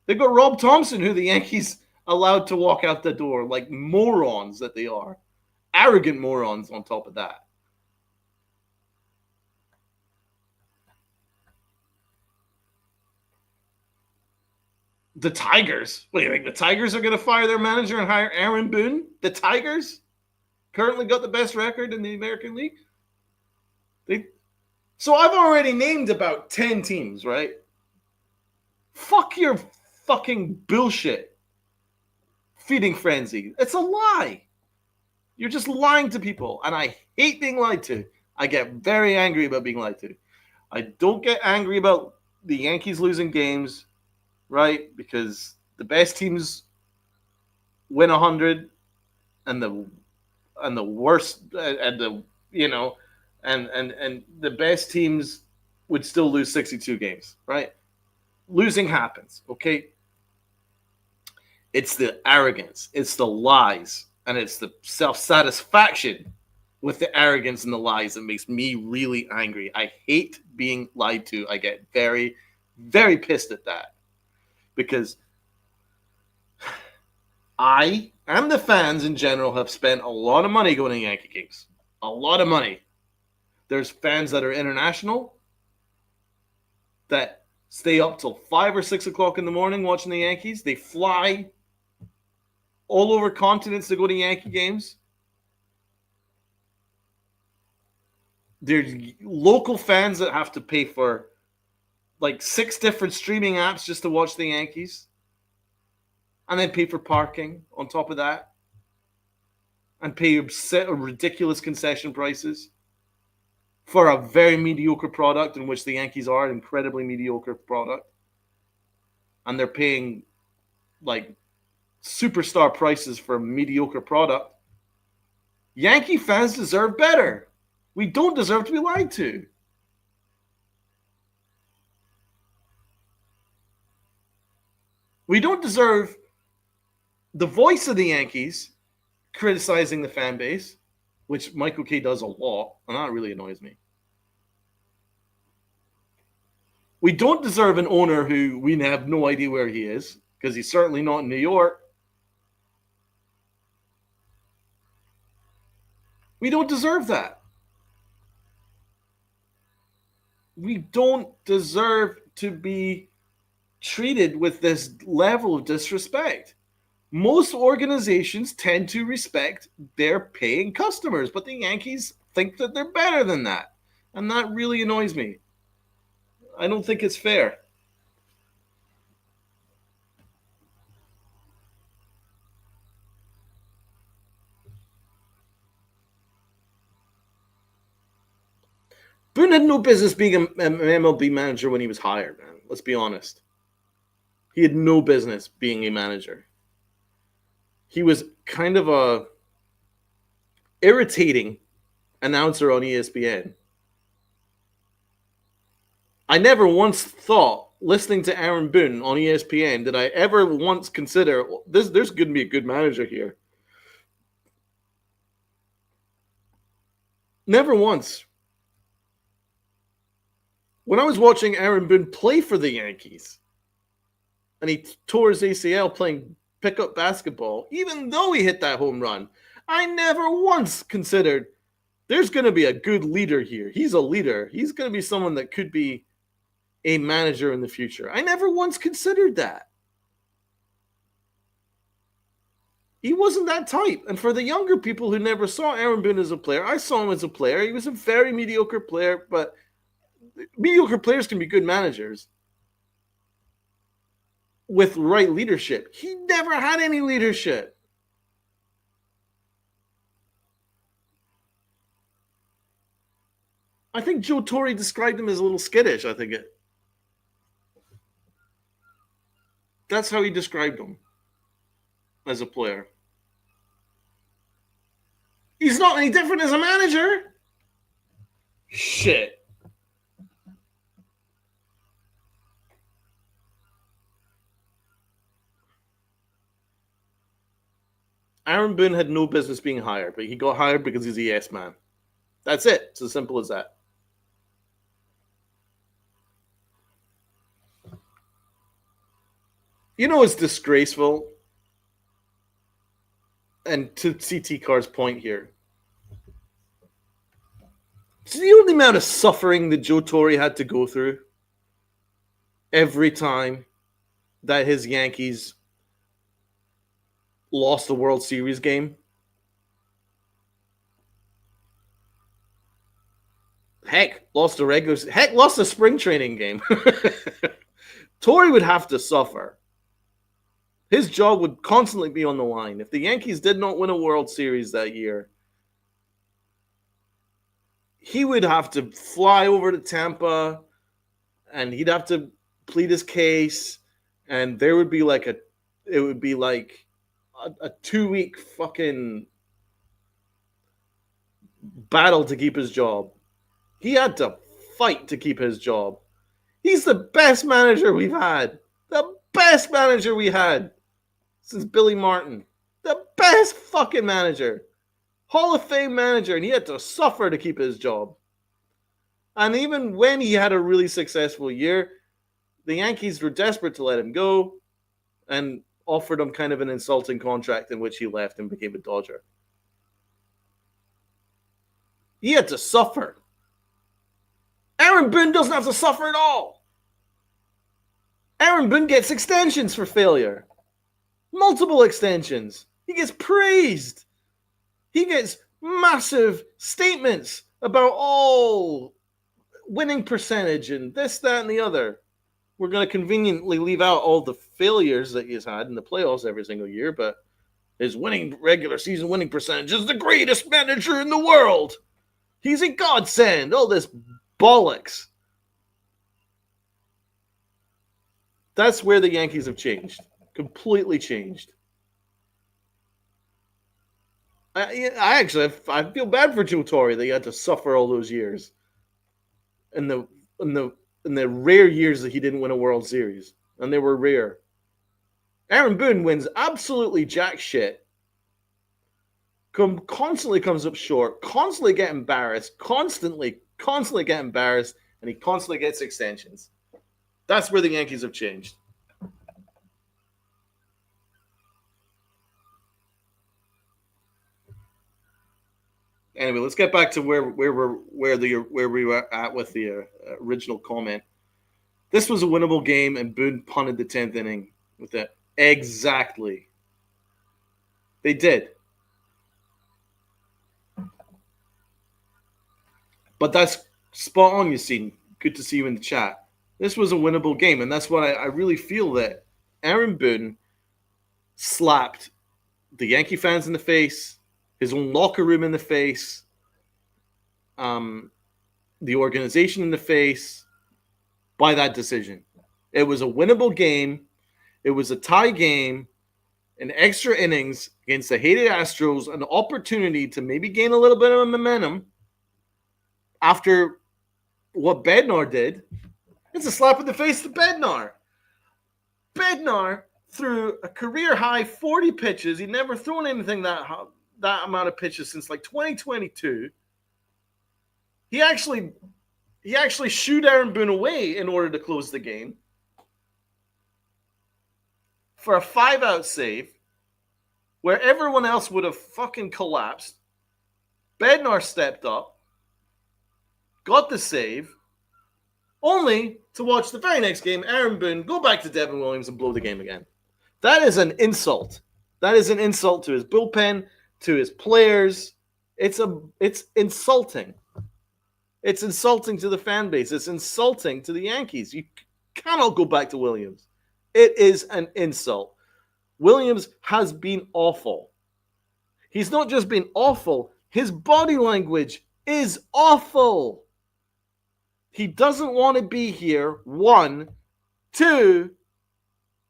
They've got Rob Thompson, who the Yankees allowed to walk out the door like morons that they are. Arrogant morons on top of that. The Tigers? What do you think? The Tigers are going to fire their manager and hire Aaron Boone? The Tigers currently got the best record in the American League. So I've already named about 10 teams, right? Fuck your fucking bullshit feeding frenzy. It's a lie. You're just lying to people, and I hate being lied to. I get very angry about being lied to. I don't get angry about the Yankees losing games, right? Because the best teams win 100, and the worst and the and the best teams would still lose 62 games, right? Losing happens, okay? It's the arrogance, it's the lies, and it's the self-satisfaction with the arrogance and the lies that makes me really angry. I hate being lied to. I get very, very pissed at that because I and the fans in general have spent a lot of money going to Yankee games. A lot of money. There's fans that are international that stay up till 5 or 6 o'clock in the morning watching the Yankees. They fly all over continents to go to Yankee games. There's local fans that have to pay for like 6 different streaming apps just to watch the Yankees. And then pay for parking on top of that. And pay ridiculous concession prices for a very mediocre product, in which the Yankees are an incredibly mediocre product. And they're paying like superstar prices for a mediocre product. Yankee fans deserve better. We don't deserve to be lied to. We don't deserve the voice of the Yankees criticizing the fan base, which Michael K does a lot, and that really annoys me. We don't deserve an owner who we have no idea where he is, because he's certainly not in New York. We don't deserve that. We don't deserve to be treated with this level of disrespect. Most organizations tend to respect their paying customers, but the Yankees think that they're better than that. And that really annoys me. I don't think it's fair. Boone had no business being an MLB manager when he was hired, man. Let's be honest. He had no business being a manager. He was kind of a irritating announcer on ESPN. I never once thought, listening to Aaron Boone on ESPN, did I ever once consider there's going to be a good manager here. Never once. When I was watching Aaron Boone play for the Yankees, and he tore his ACL playing pickup basketball, even though he hit that home run, I never once considered there's going to be a good leader here. He's a leader. He's going to be someone that could be a manager in the future. I never once considered that. He wasn't that type. And for the younger people who never saw Aaron Boone as a player, I saw him as a player. He was a very mediocre player, but mediocre players can be good managers with right leadership. He never had any leadership. I think Joe Torre described him as a little skittish, that's how he described him as a player. He's not any different as a manager. Shit. Aaron Boone had no business being hired, but he got hired because he's a yes man. That's it. It's as simple as that. You know, it's disgraceful. And to CT Carr's point here, do you know the amount of suffering that Joe Torre had to go through every time that his Yankees lost the World Series game. Heck, lost the spring training game. Torrey would have to suffer. His job would constantly be on the line. If the Yankees did not win a World Series that year, he would have to fly over to Tampa and he'd have to plead his case. And there would be like a 2-week fucking battle to keep his job. He had to fight to keep his job. He's the best manager we've had. The best manager we had since Billy Martin. The best fucking manager. Hall of Fame manager. And he had to suffer to keep his job. And even when he had a really successful year, the Yankees were desperate to let him go and offered him kind of an insulting contract in which he left and became a Dodger. He had to suffer. Aaron Boone doesn't have to suffer at all. Aaron Boone gets extensions for failure. Multiple extensions. He gets praised. He gets massive statements about winning percentage and this, that, and the other. We're going to conveniently leave out all the failures that he's had in the playoffs every single year, but his regular season winning percentage is the greatest manager in the world. He's a godsend. All this bollocks. That's where the Yankees have changed. Completely changed. I feel bad for Joe Torre that he had to suffer all those years. In the rare years that he didn't win a World Series. And they were rare. Aaron Boone wins absolutely jack shit. Constantly comes up short. Constantly get embarrassed. Constantly get embarrassed. And he constantly gets extensions. That's where the Yankees have changed. Anyway, let's get back to where we were at with the original comment. This was a winnable game, and Boone punted the 10th inning with it. Exactly. They did. But that's spot on, Yassine. Good to see you in the chat. This was a winnable game, and that's what I really feel that Aaron Boone slapped the Yankee fans in the face, his own locker room in the face, the organization in the face by that decision. It was a winnable game. It was a tie game in extra innings against the hated Astros, an opportunity to maybe gain a little bit of momentum after what Bednar did. It's a slap in the face to Bednar. Bednar threw a career-high 40 pitches. He'd never thrown anything that amount of pitches since like 2022. He actually shooed Aaron Boone away in order to close the game for a 5-out save where everyone else would have fucking collapsed. Bednar stepped up, got the save, only to watch the very next game, Aaron Boone go back to Devin Williams and blow the game again. That is an insult. That is an insult to his bullpen, to his players. It's insulting. It's insulting to the fan base. It's insulting to the Yankees. You cannot go back to Williams. It is an insult. Williams has been awful. He's not just been awful. His body language is awful. He doesn't want to be here. 1. 2,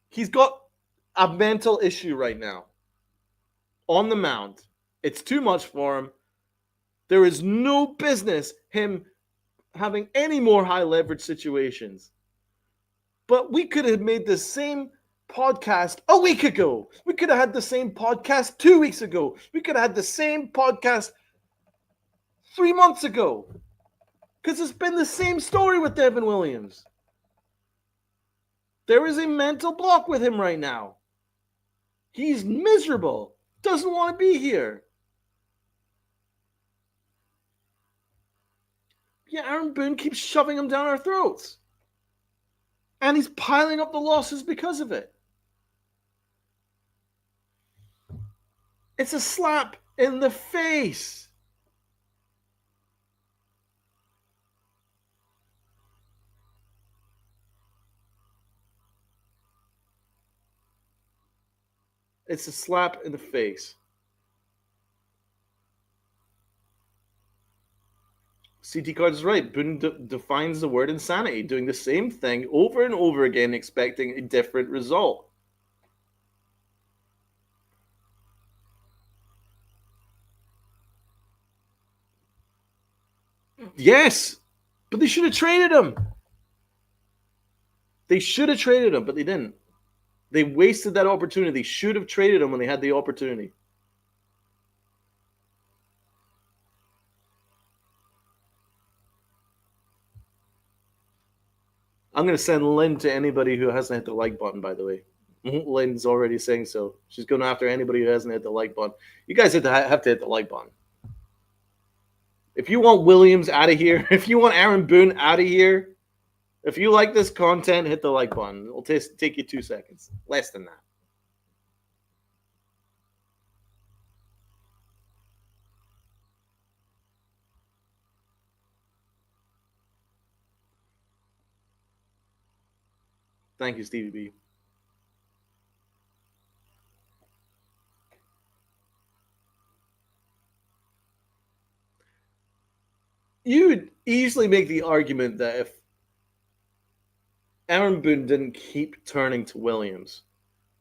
he's got a mental issue right now on the mound. It's too much for him. There is no business him having any more high leverage situations. But we could have made the same podcast a week ago. We could have had the same podcast 2 weeks ago. We could have had the same podcast 3 months ago. Because it's been the same story with Devin Williams. There is a mental block with him right now. He's miserable. Doesn't want to be here. Yeah, Aaron Boone keeps shoving him down our throats. And he's piling up the losses because of it. It's a slap in the face. It's a slap in the face. CT Card is right. Boone defines the word insanity, doing the same thing over and over again, expecting a different result. Yes, but they should have traded him. They should have traded him, but they didn't. They wasted that opportunity. They should have traded him when they had the opportunity. I'm going to send Lynn to anybody who hasn't hit the like button, by the way. Lynn's already saying so. She's going after anybody who hasn't hit the like button. You guys have to hit the like button. If you want Williams out of here, if you want Aaron Boone out of here, if you like this content, hit the like button. It'll take you 2 seconds. Less than that. Thank you, Stevie B. You would easily make the argument that if Aaron Boone didn't keep turning to Williams,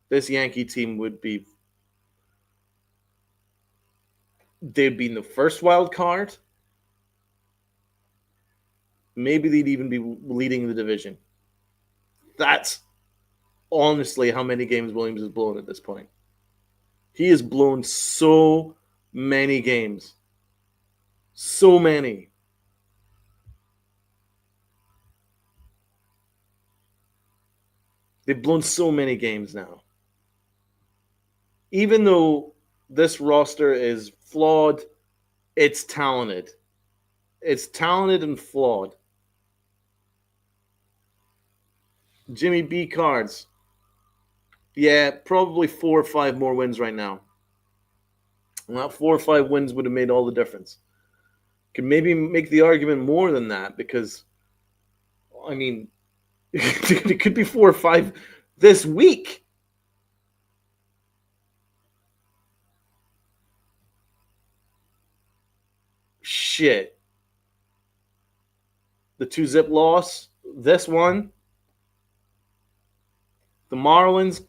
this Yankee team would be, they'd be in the first wild card. Maybe they'd even be leading the division. That's honestly how many games Williams has blown at this point. He has blown so many games. So many. They've blown so many games now. Even though this roster is flawed, it's talented. It's talented and flawed. Jimmy B cards. Yeah, probably 4 or 5 more wins right now. Well, 4 or 5 wins would have made all the difference. Could maybe make the argument more than that because, I mean, it could be 4 or 5 this week. Shit. The 2-zip loss, this one, the Marlins.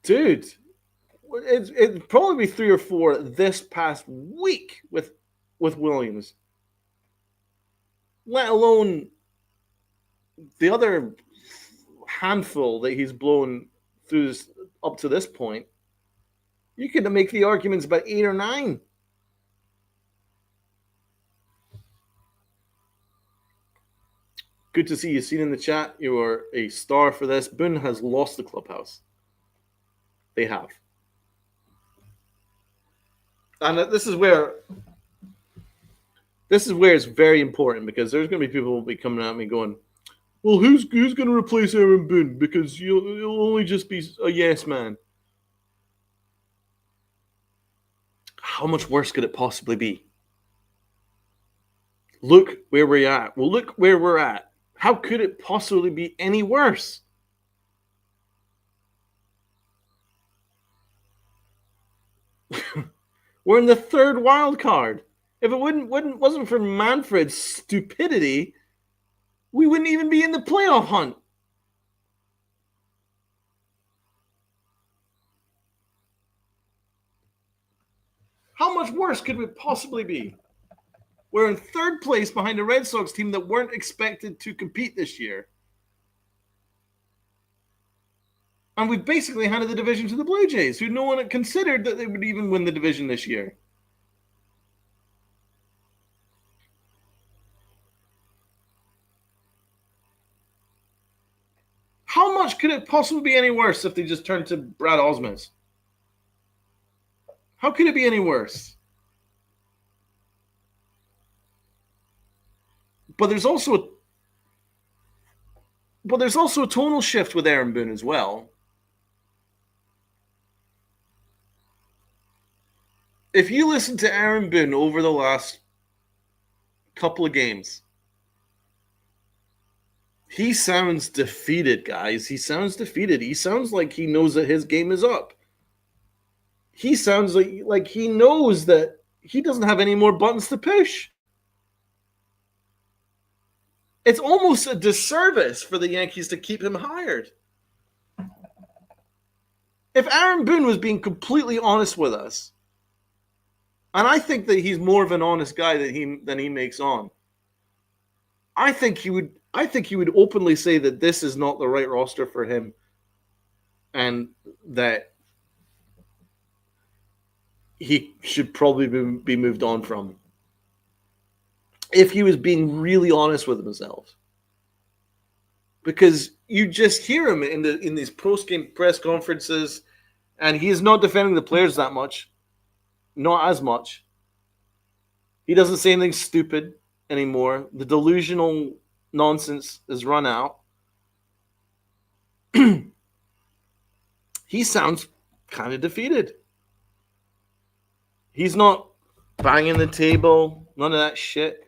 Dude, it'd probably be 3 or 4 this past week with Williams. Let alone the other handful that he's blown through this, up to this point. You could make the arguments about 8 or 9. Good to see you. Seen in the chat, you are a star for this. Boone has lost the clubhouse. They have. And this is where it's very important because there's going to be people who will be coming at me going, well, who's going to replace Aaron Boone? Because you'll only just be a yes man. How much worse could it possibly be? Look where we're at. Well, look where we're at. How could it possibly be any worse? We're in the 3rd wild card. If it wasn't for Manfred's stupidity, we wouldn't even be in the playoff hunt. How much worse could it possibly be? We're in 3rd place behind a Red Sox team that weren't expected to compete this year. And we've basically handed the division to the Blue Jays, who no one had considered that they would even win the division this year. How much could it possibly be any worse if they just turned to Brad Osmus? How could it be any worse? But there's also a tonal shift with Aaron Boone as well. If you listen to Aaron Boone over the last couple of games, he sounds defeated, guys. He sounds defeated. He sounds like he knows that his game is up. He sounds like he knows that he doesn't have any more buttons to push. It's almost a disservice for the Yankees to keep him hired. If Aaron Boone was being completely honest with us, and I think that he's more of an honest guy than he makes on, I think he would openly say that this is not the right roster for him, and that he should probably be moved on from. If he was being really honest with himself. Because you just hear him in these post-game press conferences, and he is not defending the players that much. Not as much. He doesn't say anything stupid anymore. The delusional nonsense is run out. He sounds kind of defeated. He's not banging the table, none of that shit.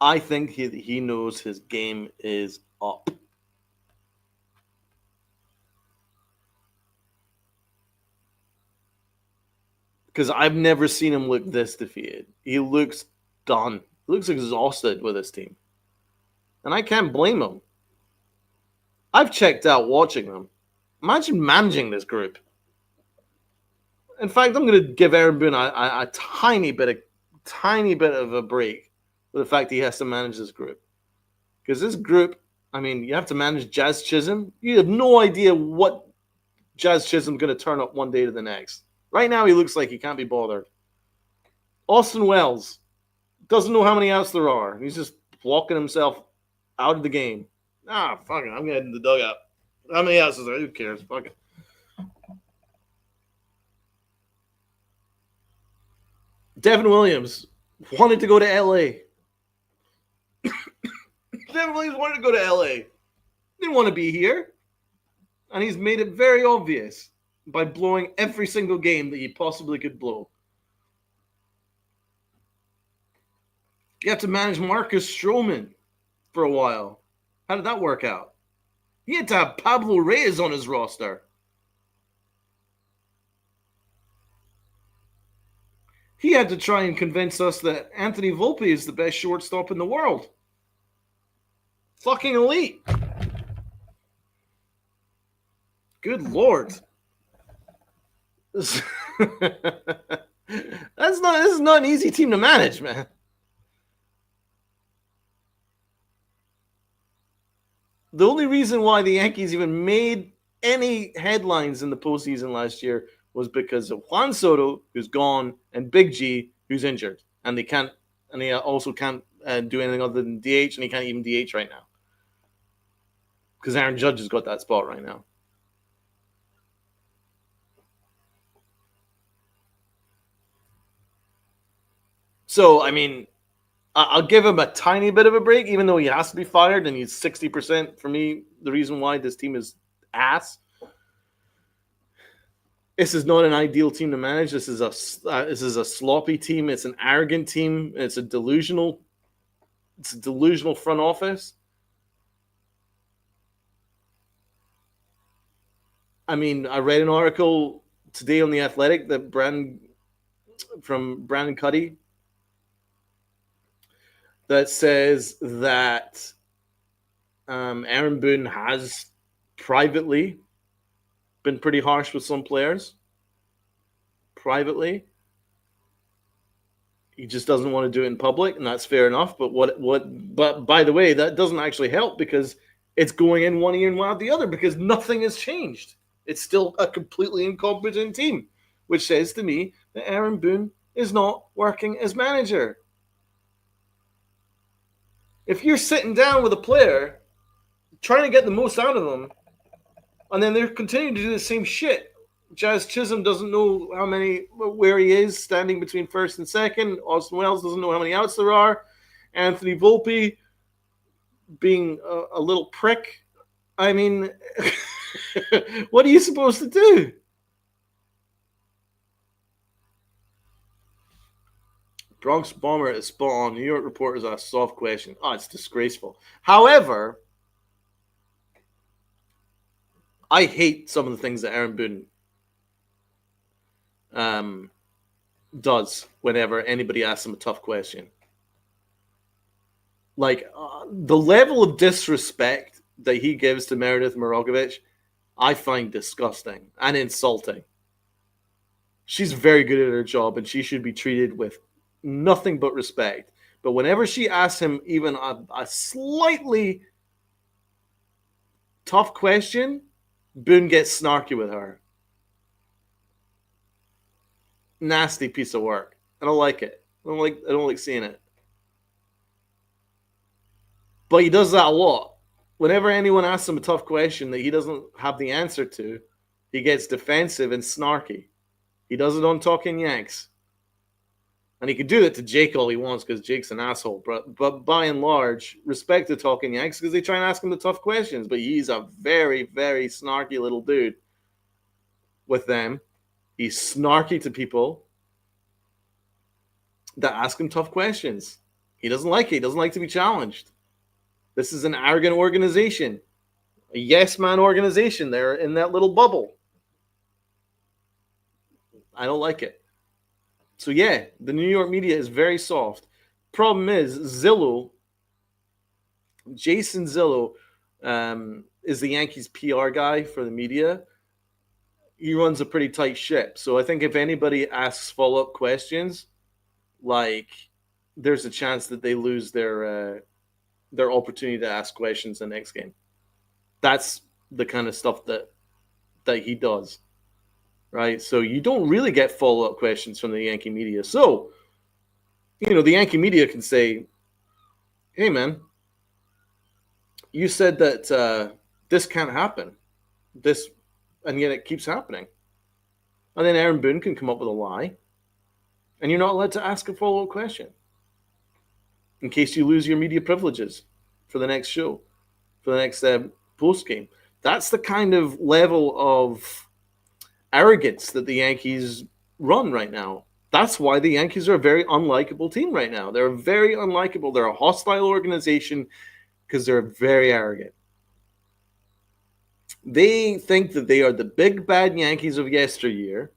I think he knows his game is up. Because I've never seen him look this defeated. He looks done. He looks exhausted with his team. And I can't blame him. I've checked out watching them. Imagine managing this group. In fact, I'm going to give Aaron Boone a tiny bit of a break with the fact he has to manage this group. Because this group, I mean, you have to manage Jazz Chisholm. You have no idea what Jazz Chisholm's going to turn up one day to the next. Right now, he looks like he can't be bothered. Austin Wells doesn't know how many outs there are. He's just walking himself out of the game. Fuck it. I'm going to head in the dugout. How many outs is there? Who cares? Fuck it. Devin Williams wanted to go to LA. Devin Williams wanted to go to LA. Didn't want to be here. And he's made it very obvious by blowing every single game that he possibly could blow. You have to manage Marcus Stroman for a while. How did that work out? He had to have Pablo Reyes on his roster. He had to try and convince us that Anthony Volpe is the best shortstop in the world. Fucking elite. Good Lord. This is not an easy team to manage, man. The only reason why the Yankees even made any headlines in the postseason last year was because of Juan Soto, who's gone, and Big G, who's injured, and they also can't do anything other than DH, and he can't even DH right now because Aaron Judge has got that spot right now. So, I mean, I'll give him a tiny bit of a break, even though he has to be fired, and he's 60% for me. The reason why this team is ass. This is not an ideal team to manage. This is a sloppy team. It's an arrogant team. It's a delusional front office. I mean, I read an article today on The Athletic that Brandon Cuddy that says that Aaron Boone has privately been pretty harsh with some players. Privately. He just doesn't want to do it in public, and that's fair enough. But by the way, that doesn't actually help because it's going in one ear and out the other because nothing has changed. It's still a completely incompetent team, which says to me that Aaron Boone is not working as manager. If you're sitting down with a player, trying to get the most out of them, and then they're continuing to do the same shit, Jazz Chisholm doesn't know where he is standing between first and second. Austin Wells doesn't know how many outs there are. Anthony Volpe being a little prick. I mean, what are you supposed to do? Bronx Bomber is spot on. New York reporters ask soft question. Oh, it's disgraceful. However, I hate some of the things that Aaron Boone does whenever anybody asks him a tough question. Like the level of disrespect that he gives to Meredith Morogovich, I find disgusting and insulting. She's very good at her job and she should be treated with nothing but respect. But whenever she asks him even a slightly tough question, Boone gets snarky with her. Nasty piece of work. I don't like it. I don't like seeing it. But he does that a lot. Whenever anyone asks him a tough question that he doesn't have the answer to, he gets defensive and snarky. He does it on Talking Yanks. And he can do that to Jake all he wants because Jake's an asshole. But by and large, respect to Talking Yanks because they try and ask him the tough questions. But he's a very, very snarky little dude with them. He's snarky to people that ask him tough questions. He doesn't like it. He doesn't like to be challenged. This is an arrogant organization, a yes man organization. They're in that little bubble. I don't like it. So yeah, the New York media is very soft. Problem is, Jason Zillow, is the Yankees PR guy for the media. He runs a pretty tight ship. So I think if anybody asks follow-up questions, like there's a chance that they lose their opportunity to ask questions in the next game. That's the kind of stuff that he does, right? So you don't really get follow-up questions from the Yankee media. So, the Yankee media can say, hey, man, you said that this can't happen. And yet it keeps happening. And then Aaron Boone can come up with a lie, and you're not allowed to ask a follow-up question in case you lose your media privileges for the next show, for the next post game. That's the kind of level of arrogance that the Yankees run right now. That's why the Yankees are a very unlikable team right now. They're very unlikable. They're a hostile organization because they're very arrogant. They think that they are the big bad Yankees of yesteryear.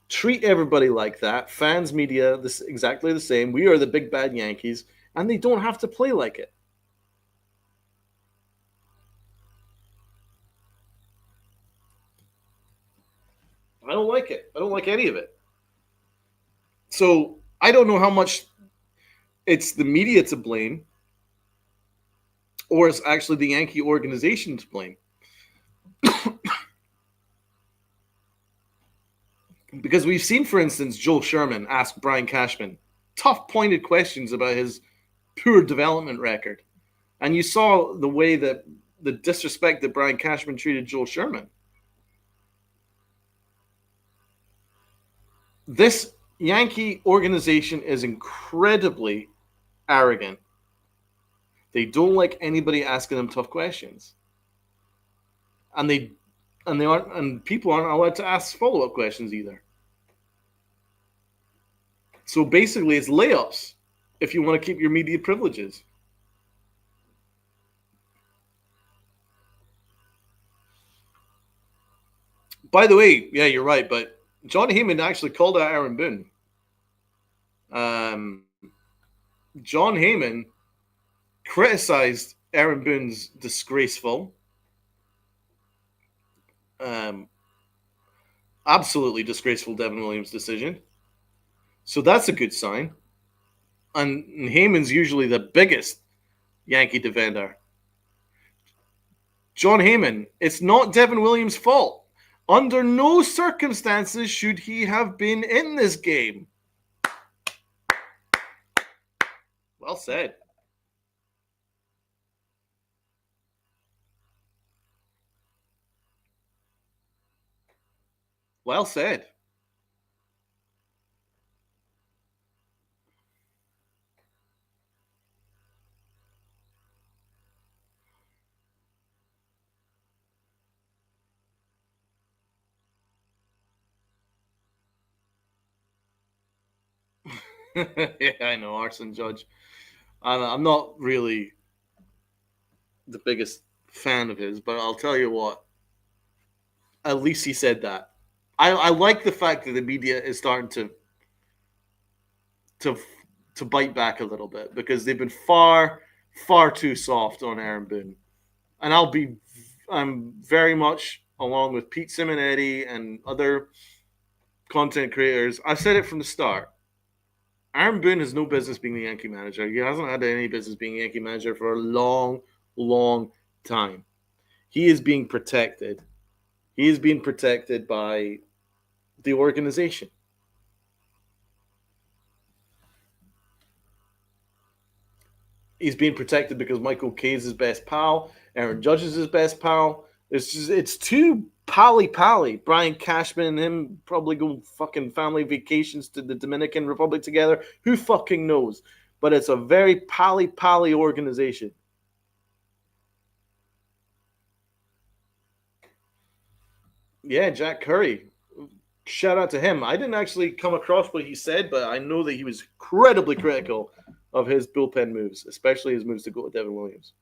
Treat everybody like that. Fans, media, this exactly the same. We are the big bad Yankees, and they don't have to play like it. I don't like it. I don't like any of it. So I don't know how much it's the media to blame or it's actually the Yankee organization to blame. Because we've seen, for instance, Joel Sherman ask Brian Cashman tough, pointed questions about his poor development record. And you saw the way that the disrespect that Brian Cashman treated Joel Sherman. This Yankee organization is incredibly arrogant. They don't like anybody asking them tough questions. And people aren't allowed to ask follow-up questions either. So basically it's layups if you want to keep your media privileges. By the way, yeah, you're right, but John Heyman actually called out Aaron Boone. John Heyman criticized Aaron Boone's disgraceful, absolutely disgraceful Devin Williams decision. So that's a good sign. And Heyman's usually the biggest Yankee defender. John Heyman, it's not Devin Williams' fault. Under no circumstances should he have been in this game. Well said. Well said. Yeah, I know, Arson Judge. I'm not really the biggest fan of his, but I'll tell you what. At least he said that. I like the fact that the media is starting to to bite back a little bit because they've been far too soft on Aaron Boone, and I'm very much along with Pete Simonetti and other content creators. I said it from the start. Aaron Boone has no business being the Yankee manager. He hasn't had any business being Yankee manager for a long time. He is being protected. He is being protected by the organization. He's being protected because Michael Kay is his best pal. Aaron Judge is his best pal. It's too pally. Brian Cashman and him probably go fucking family vacations to the Dominican Republic together. Who fucking knows? But it's a very pally organization. Yeah, Jack Curry. Shout out to him. I didn't actually come across what he said, but I know that he was incredibly critical of his bullpen moves, especially his moves to go to Devin Williams.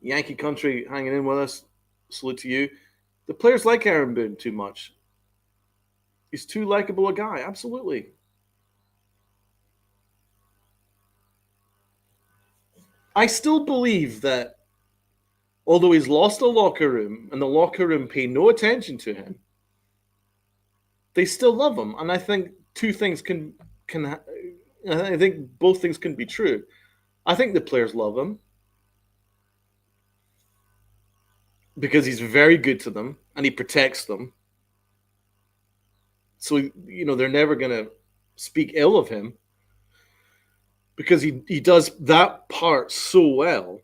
Yankee country hanging in with us. Salute to you. The players like Aaron Boone too much. He's too likable a guy. Absolutely. I still believe that although he's lost the locker room and the locker room pay no attention to him, they still love him. And I think two things can I think both things can be true. I think the players love him because he's very good to them and he protects them. So they're never going to speak ill of him because he does that part so well.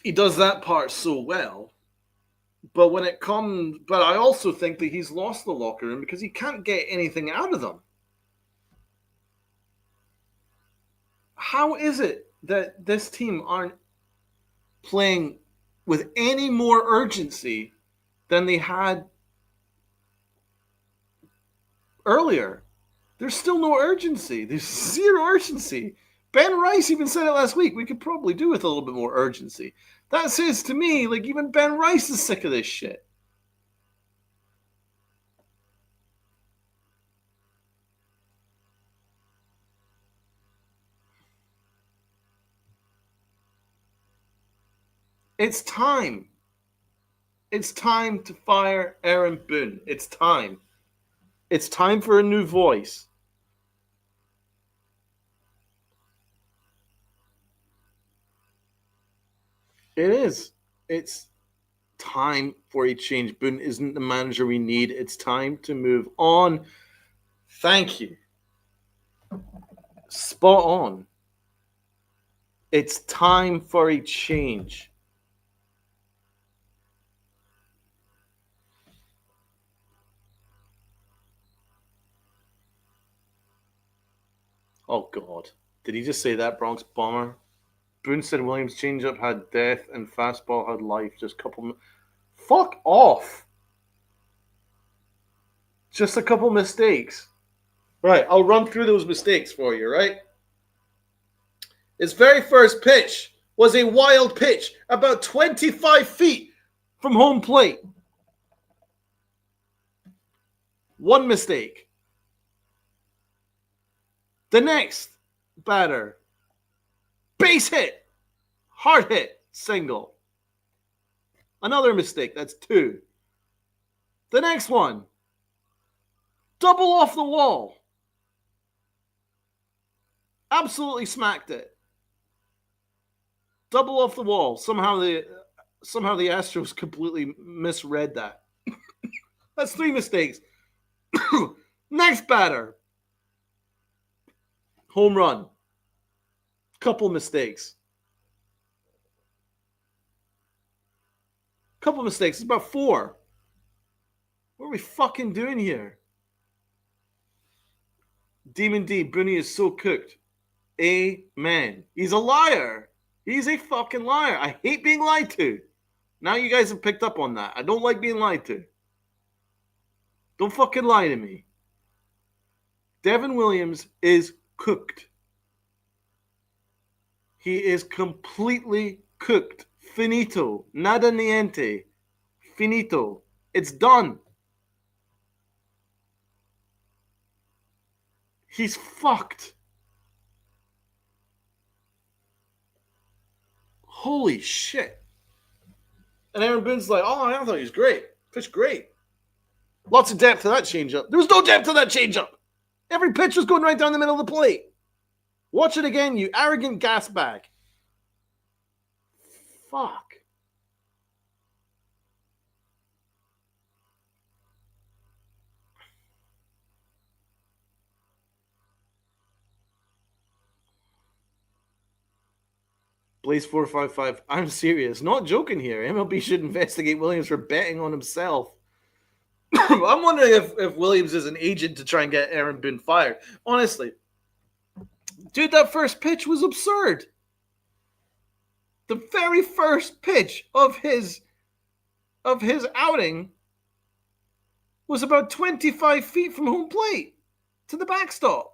He does that part so well. But I also think that he's lost the locker room because he can't get anything out of them. How is it that this team aren't playing with any more urgency than they had earlier? There's still no urgency. There's zero urgency. Ben Rice even said it last week. We could probably do with a little bit more urgency. That says to me, like, even Ben Rice is sick of this shit. It's time. It's time to fire Aaron Boone. It's time. It's time for a new voice. It is. It's time for a change. Boone isn't the manager we need. It's time to move on. Thank you. Spot on. It's time for a change. Oh, God. Did he just say that, Bronx Bomber? Boone said Williams' changeup had death and fastball had life. Just a couple. Fuck off. Just a couple mistakes. Right, I'll run through those mistakes for you, right? His very first pitch was a wild pitch about 25 feet from home plate. One mistake. The next batter, base hit, hard hit, single. Another mistake, that's two. The next one, double off the wall. Absolutely smacked it. Double off the wall. Somehow the Astros completely misread that. That's three mistakes. Next batter, Home run. Couple mistakes. It's about 4. What are we fucking doing here? Demon D, Boone is so cooked. Amen. He's a liar. He's a fucking liar. I hate being lied to. Now you guys have picked up on that. I don't like being lied to. Don't fucking lie to me. Devin Williams is cooked. He is completely cooked. Finito. Nada niente. Finito. It's done. He's fucked. Holy shit. And Aaron Boone's like, oh, I thought he was great. Pitched great. Lots of depth to that changeup. There was no depth to that changeup. Every pitch was going right down the middle of the plate. Watch it again, you arrogant gas bag. Fuck. Blaze455, I'm serious. Not joking here. MLB should investigate Williams for betting on himself. I'm wondering if Williams is an agent to try and get Aaron Boone fired. Honestly. Dude, that first pitch was absurd. The very first pitch of his outing was about 25 feet from home plate to the backstop.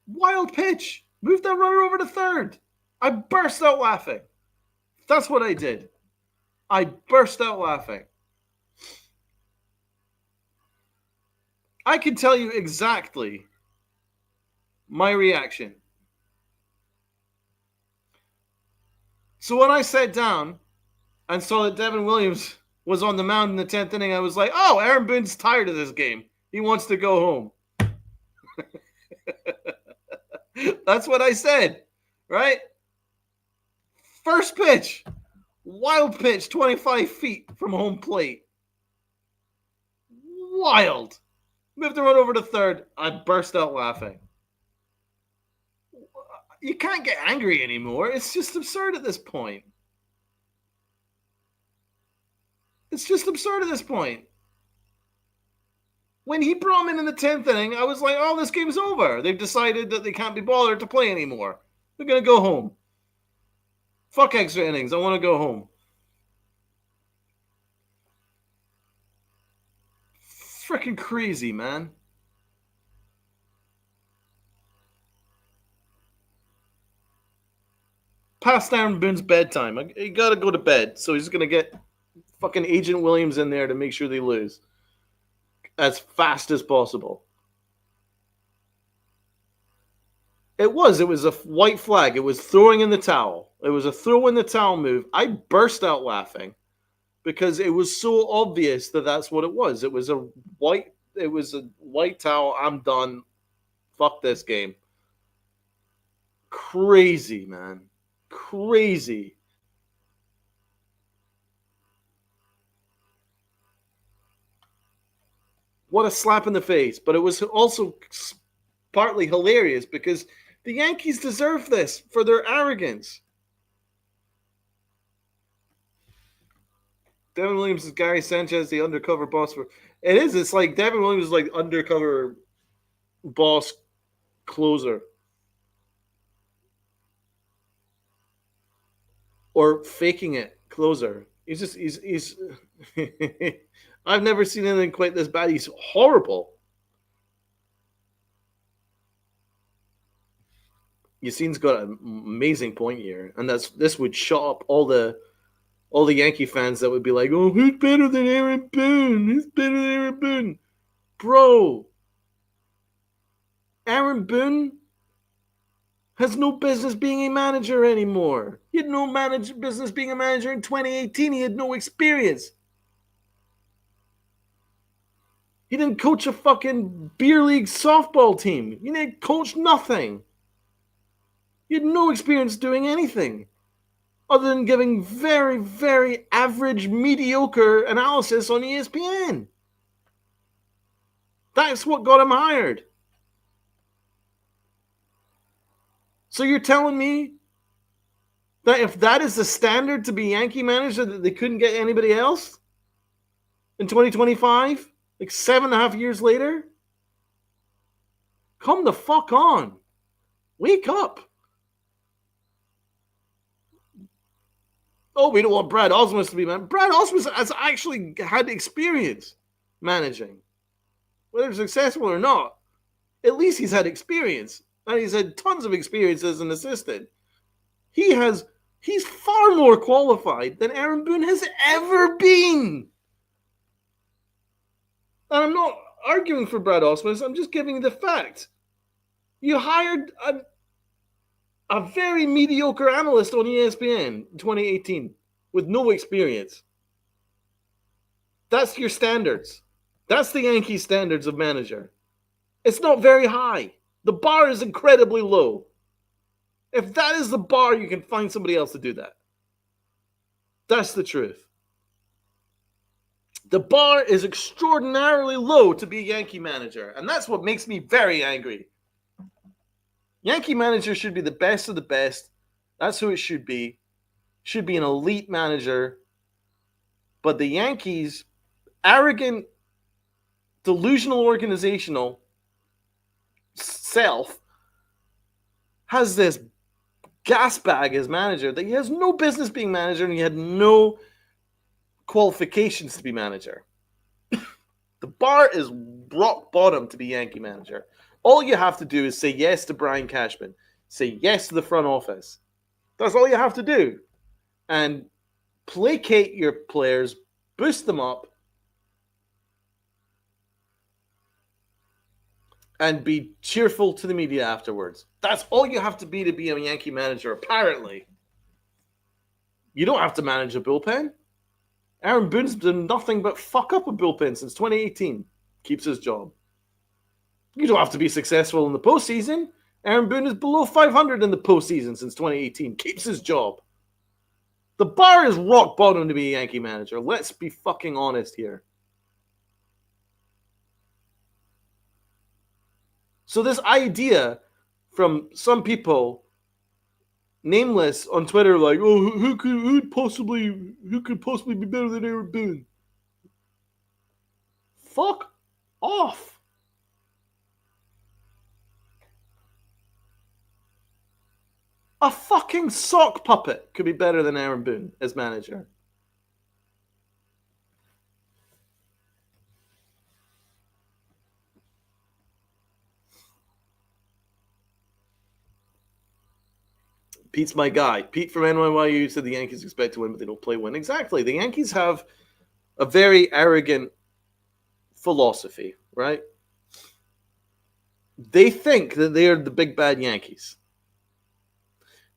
Wild pitch. Moved that runner over to third. I burst out laughing. That's what I did. I burst out laughing. I can tell you exactly my reaction. So when I sat down and saw that Devin Williams was on the mound in the 10th inning, I was like, oh, Aaron Boone's tired of this game. He wants to go home. That's what I said, right? First pitch, wild pitch, 25 feet from home plate. Wild. Moved the run over to third. I burst out laughing. You can't get angry anymore. It's just absurd at this point. It's just absurd at this point. When he brought him in the 10th inning, I was like, oh, this game's over. They've decided that they can't be bothered to play anymore. They're going to go home. Fuck extra innings. I want to go home. Freaking crazy, man. Past Aaron Boone's bedtime. You got to go to bed. So he's going to get fucking Agent Williams in there to make sure they lose as fast as possible. It was a white flag. It was throwing in the towel. It was a throw in the towel move. I burst out laughing because it was so obvious that that's what it was. It was a white towel. I'm done. Fuck this game. Crazy, man. Crazy. What a slap in the face. But it was also partly hilarious because the Yankees deserve this for their arrogance. Devin Williams is Gary Sanchez, the undercover boss for. It is. It's like Devin Williams is like undercover boss closer. Or faking it closer. He's I've never seen anything quite this bad. He's horrible. Yassine's got an amazing point here, and this would shut up all the Yankee fans that would be like, "Oh, who's better than Aaron Boone? Who's better than Aaron Boone?" Bro, Aaron Boone has no business being a manager anymore. He had no business being a manager in 2018. He had no experience. He didn't coach a fucking beer league softball team. He didn't coach nothing. He had no experience doing anything other than giving very, very average, mediocre analysis on ESPN. That's what got him hired. So you're telling me that if that is the standard to be Yankee manager, that they couldn't get anybody else in 2025? Like 7.5 years later? Come the fuck on. Wake up. Oh, we don't want Brad Osmus to be man. Brad Osmus has actually had experience managing. Whether successful or not, at least he's had experience. And he's had tons of experience as an assistant. He's far more qualified than Aaron Boone has ever been. And I'm not arguing for Brad Osmus. I'm just giving you the fact. You hired a very mediocre analyst on ESPN in 2018 with no experience. That's your standards. That's the Yankees' standards of manager. It's not very high. The bar is incredibly low. If that is the bar, you can find somebody else to do that. That's the truth. The bar is extraordinarily low to be a Yankee manager, and that's what makes me very angry. Yankee manager should be the best of the best. That's who it should be. Should be an elite manager. But the Yankees, arrogant, delusional organizational self, has this gas bag as manager that he has no business being manager, and he had no qualifications to be manager. The bar is rock bottom to be Yankee manager. All you have to do is say yes to Brian Cashman. Say yes to the front office. That's all you have to do. And placate your players, boost them up, and be cheerful to the media afterwards. That's all you have to be a Yankee manager, apparently. You don't have to manage a bullpen. Aaron Boone's done nothing but fuck up a bullpen since 2018. Keeps his job. You don't have to be successful in the postseason. Aaron Boone is below 500 in the postseason since 2018. Keeps his job. The bar is rock bottom to be a Yankee manager. Let's be fucking honest here. So this idea from some people, nameless on Twitter, like, oh, who could possibly be better than Aaron Boone? Fuck off. A fucking sock puppet could be better than Aaron Boone as manager. Pete's my guy. Pete from NYU said the Yankees expect to win, but they don't play win. Exactly. The Yankees have a very arrogant philosophy, right? They think that they are the big bad Yankees.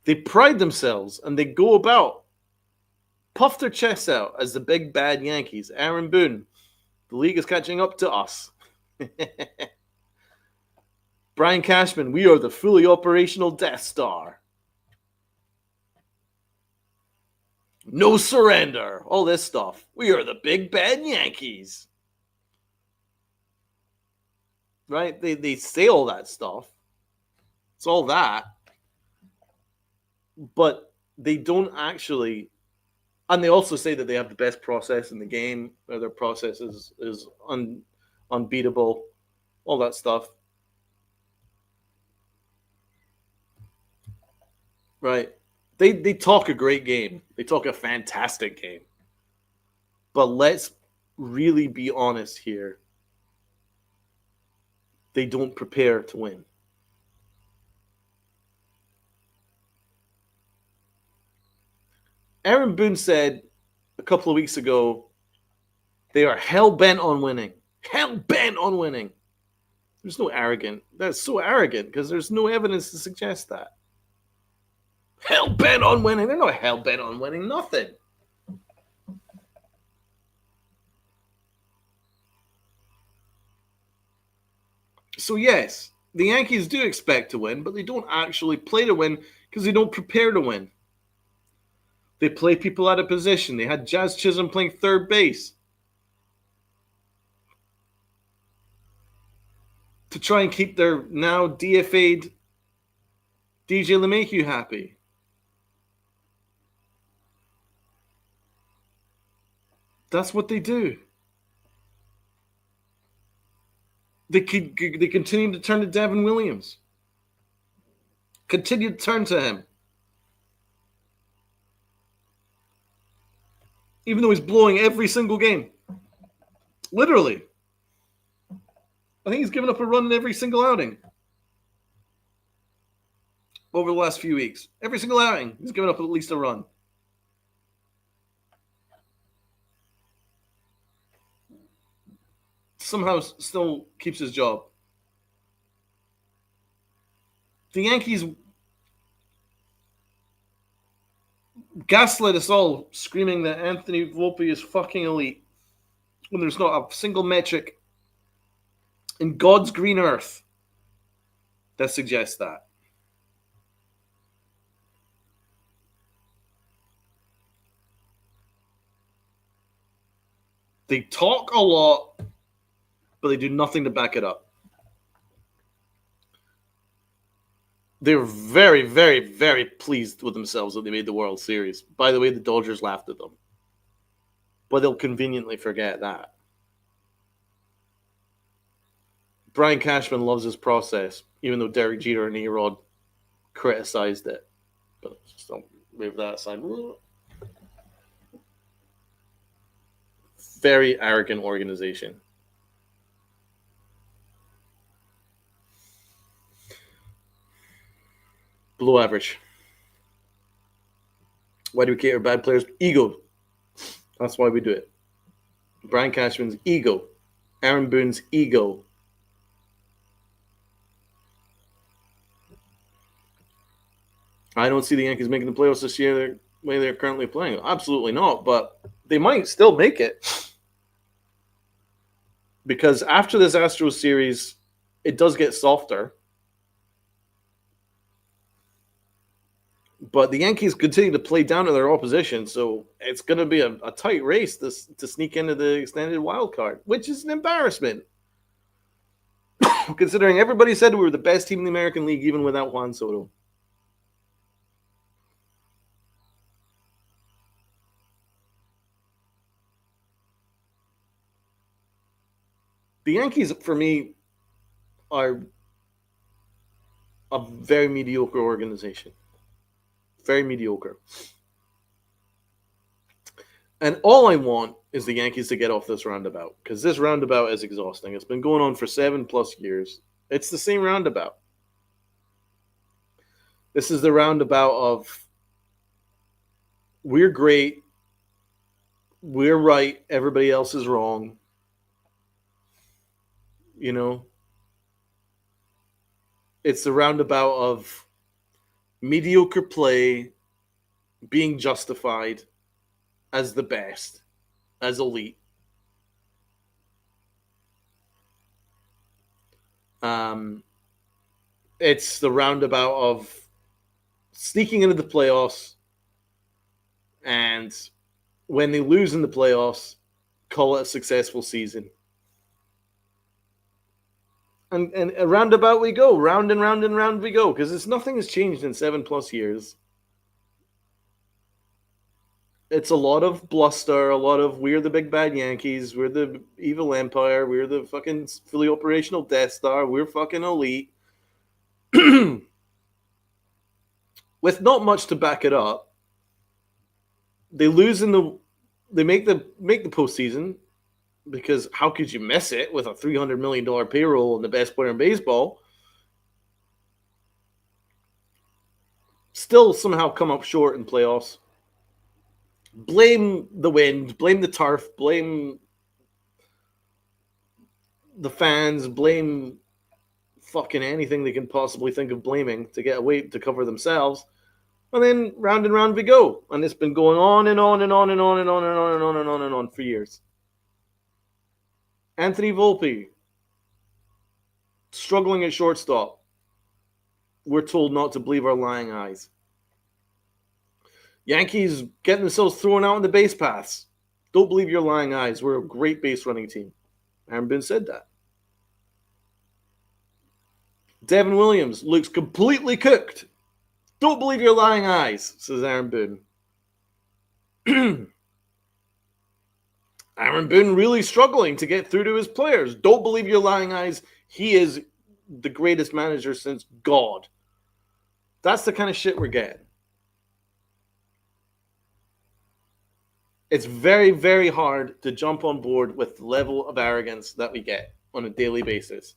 They pride themselves and they go about, puff their chests out as the big bad Yankees. Aaron Boone, the league is catching up to us. Brian Cashman, we are the fully operational Death Star. No surrender. All this stuff. We are the big bad Yankees. Right? They say all that stuff. It's all that. But they don't actually, and they also say that they have the best process in the game, or their process is unbeatable, all that stuff. Right? They talk a great game. They talk a fantastic game. But let's really be honest here. They don't prepare to win. Aaron Boone said a couple of weeks ago, they are hell-bent on winning. Hell-bent on winning. There's no arrogant. That's so arrogant because there's no evidence to suggest that. Hell-bent on winning. They're not hell-bent on winning nothing. So yes, the Yankees do expect to win, but they don't actually play to win because they don't prepare to win. They play people out of position. They had Jazz Chisholm playing third base. to try and keep their now DFA'd DJ LeMahieu happy. That's what they do. They continue to turn to Devin Williams. Continue to turn to him. Even though he's blowing every single game. Literally. I think he's given up a run in every single outing. Over the last few weeks. Every single outing, he's given up at least a run. Somehow still keeps his job. The Yankees gaslight us all, screaming that Anthony Volpe is fucking elite, when there's not a single metric in God's green earth that suggests that. They talk a lot, but they do nothing to back it up. They're very, very, very pleased with themselves that they made the World Series. By the way, the Dodgers laughed at them. But they'll conveniently forget that. Brian Cashman loves his process, even though Derek Jeter and E-Rod criticized it. But just don't move that aside. Very arrogant organization. Below average. Why do we cater bad players? Ego. That's why we do it. Brian Cashman's ego. Aaron Boone's ego. I don't see the Yankees making the playoffs this year the way they're currently playing. Absolutely not, but they might still make it. Because after this Astros series, it does get softer. But the Yankees continue to play down to their opposition, so it's going to be a tight race to sneak into the extended wild card, which is an embarrassment. Considering everybody said we were the best team in the American League, even without Juan Soto. The Yankees, for me, are a very mediocre organization. Very mediocre. And all I want is the Yankees to get off this roundabout, because this roundabout is exhausting. It's been going on for 7+ years. It's the same roundabout. This is the roundabout of we're great, we're right, everybody else is wrong. You know? It's the roundabout of mediocre play being justified as the best, as elite. It's the roundabout of sneaking into the playoffs, and when they lose in the playoffs, call it a successful season. And roundabout we go, round and round and round we go, because nothing has changed in 7+ years. It's a lot of bluster, a lot of we're the big bad Yankees, we're the evil empire, we're the fucking fully operational Death Star, we're fucking elite. With not much to back it up, they lose they make the postseason. Because how could you miss it with a $300 million payroll and the best player in baseball? Still somehow come up short in playoffs. Blame the wind, blame the turf, blame the fans, blame fucking anything they can possibly think of blaming to get away to cover themselves. And then round and round we go. And it's been going on and on and on and on and on and on and on and on and on for years. Anthony Volpe, struggling at shortstop. We're told not to believe our lying eyes. Yankees getting themselves thrown out on the base paths. Don't believe your lying eyes. We're a great base running team. Aaron Boone said that. Devin Williams looks completely cooked. Don't believe your lying eyes, says Aaron Boone. Aaron Boone really struggling to get through to his players. Don't believe your lying eyes. He is the greatest manager since God. That's the kind of shit we're getting. It's very, very hard to jump on board with the level of arrogance that we get on a daily basis.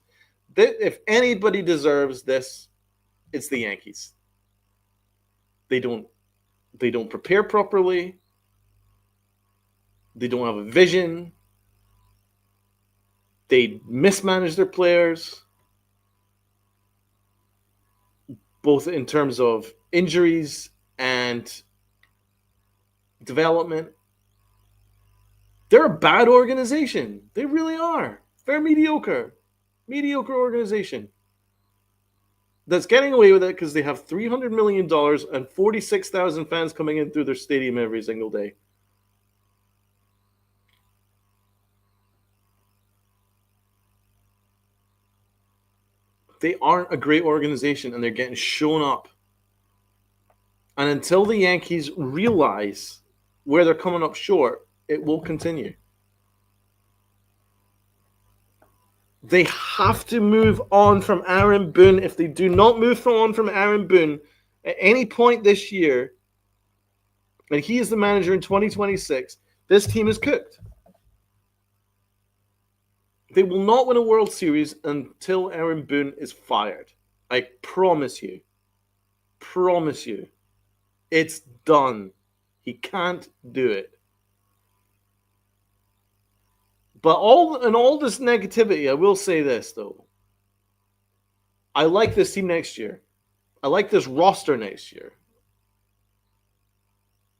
If anybody deserves this, it's the Yankees. They don't prepare properly. They don't have a vision. They mismanage their players, both in terms of injuries and development. They're a bad organization. They really are. They're mediocre. Mediocre organization that's getting away with it because they have $300 million and 46,000 fans coming in through their stadium every single day. They aren't a great organization, and they're getting shown up. And until the Yankees realize where they're coming up short, it will continue. They have to move on from Aaron Boone. If they do not move on from Aaron Boone at any point this year, and he is the manager in 2026, this team is cooked. They will not win a World Series until Aaron Boone is fired. I promise you. Promise you. It's done. He can't do it. But all this negativity, I will say this, though. I like this team next year. I like this roster next year.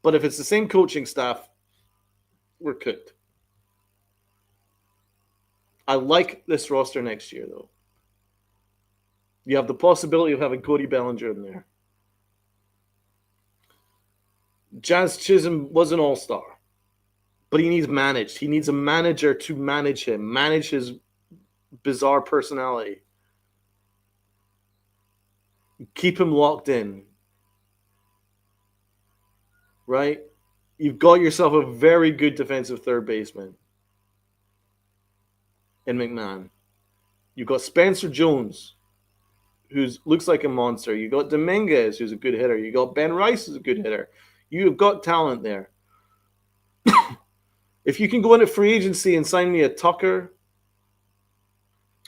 But if it's the same coaching staff, we're cooked. I like this roster next year, though. You have the possibility of having Cody Bellinger in there. Jazz Chisholm was an all-star, but he needs managed. He needs a manager to manage him, manage his bizarre personality. Keep him locked in. Right? You've got yourself a very good defensive third baseman in McMahon. You've got Spencer Jones, who looks like a monster. You got Dominguez, who's a good hitter. You got Ben Rice, who's a good hitter. You've got talent there. If you can go into free agency and sign me a Tucker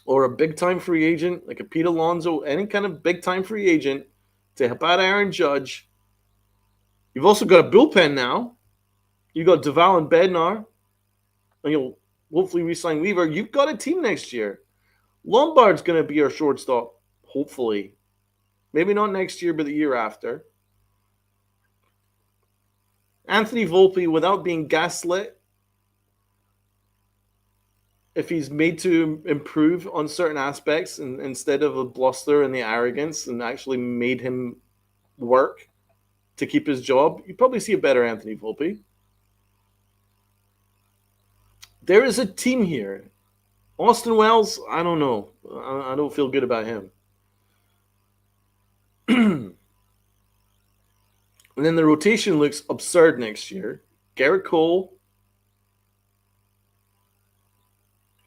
or a big-time free agent, like a Pete Alonso, any kind of big-time free agent to help out Aaron Judge. You've also got a bullpen now. You got Duvall and Bednar, and you'll hopefully re-sign Weaver. You've got a team next year. Lombard's going to be our shortstop, hopefully. Maybe not next year, but the year after. Anthony Volpe, without being gaslit, if he's made to improve on certain aspects and instead of the bluster and the arrogance and actually made him work to keep his job, you probably see a better Anthony Volpe. There is a team here. Austin Wells, I don't know. I don't feel good about him. And then the rotation looks absurd next year. Garrett Cole,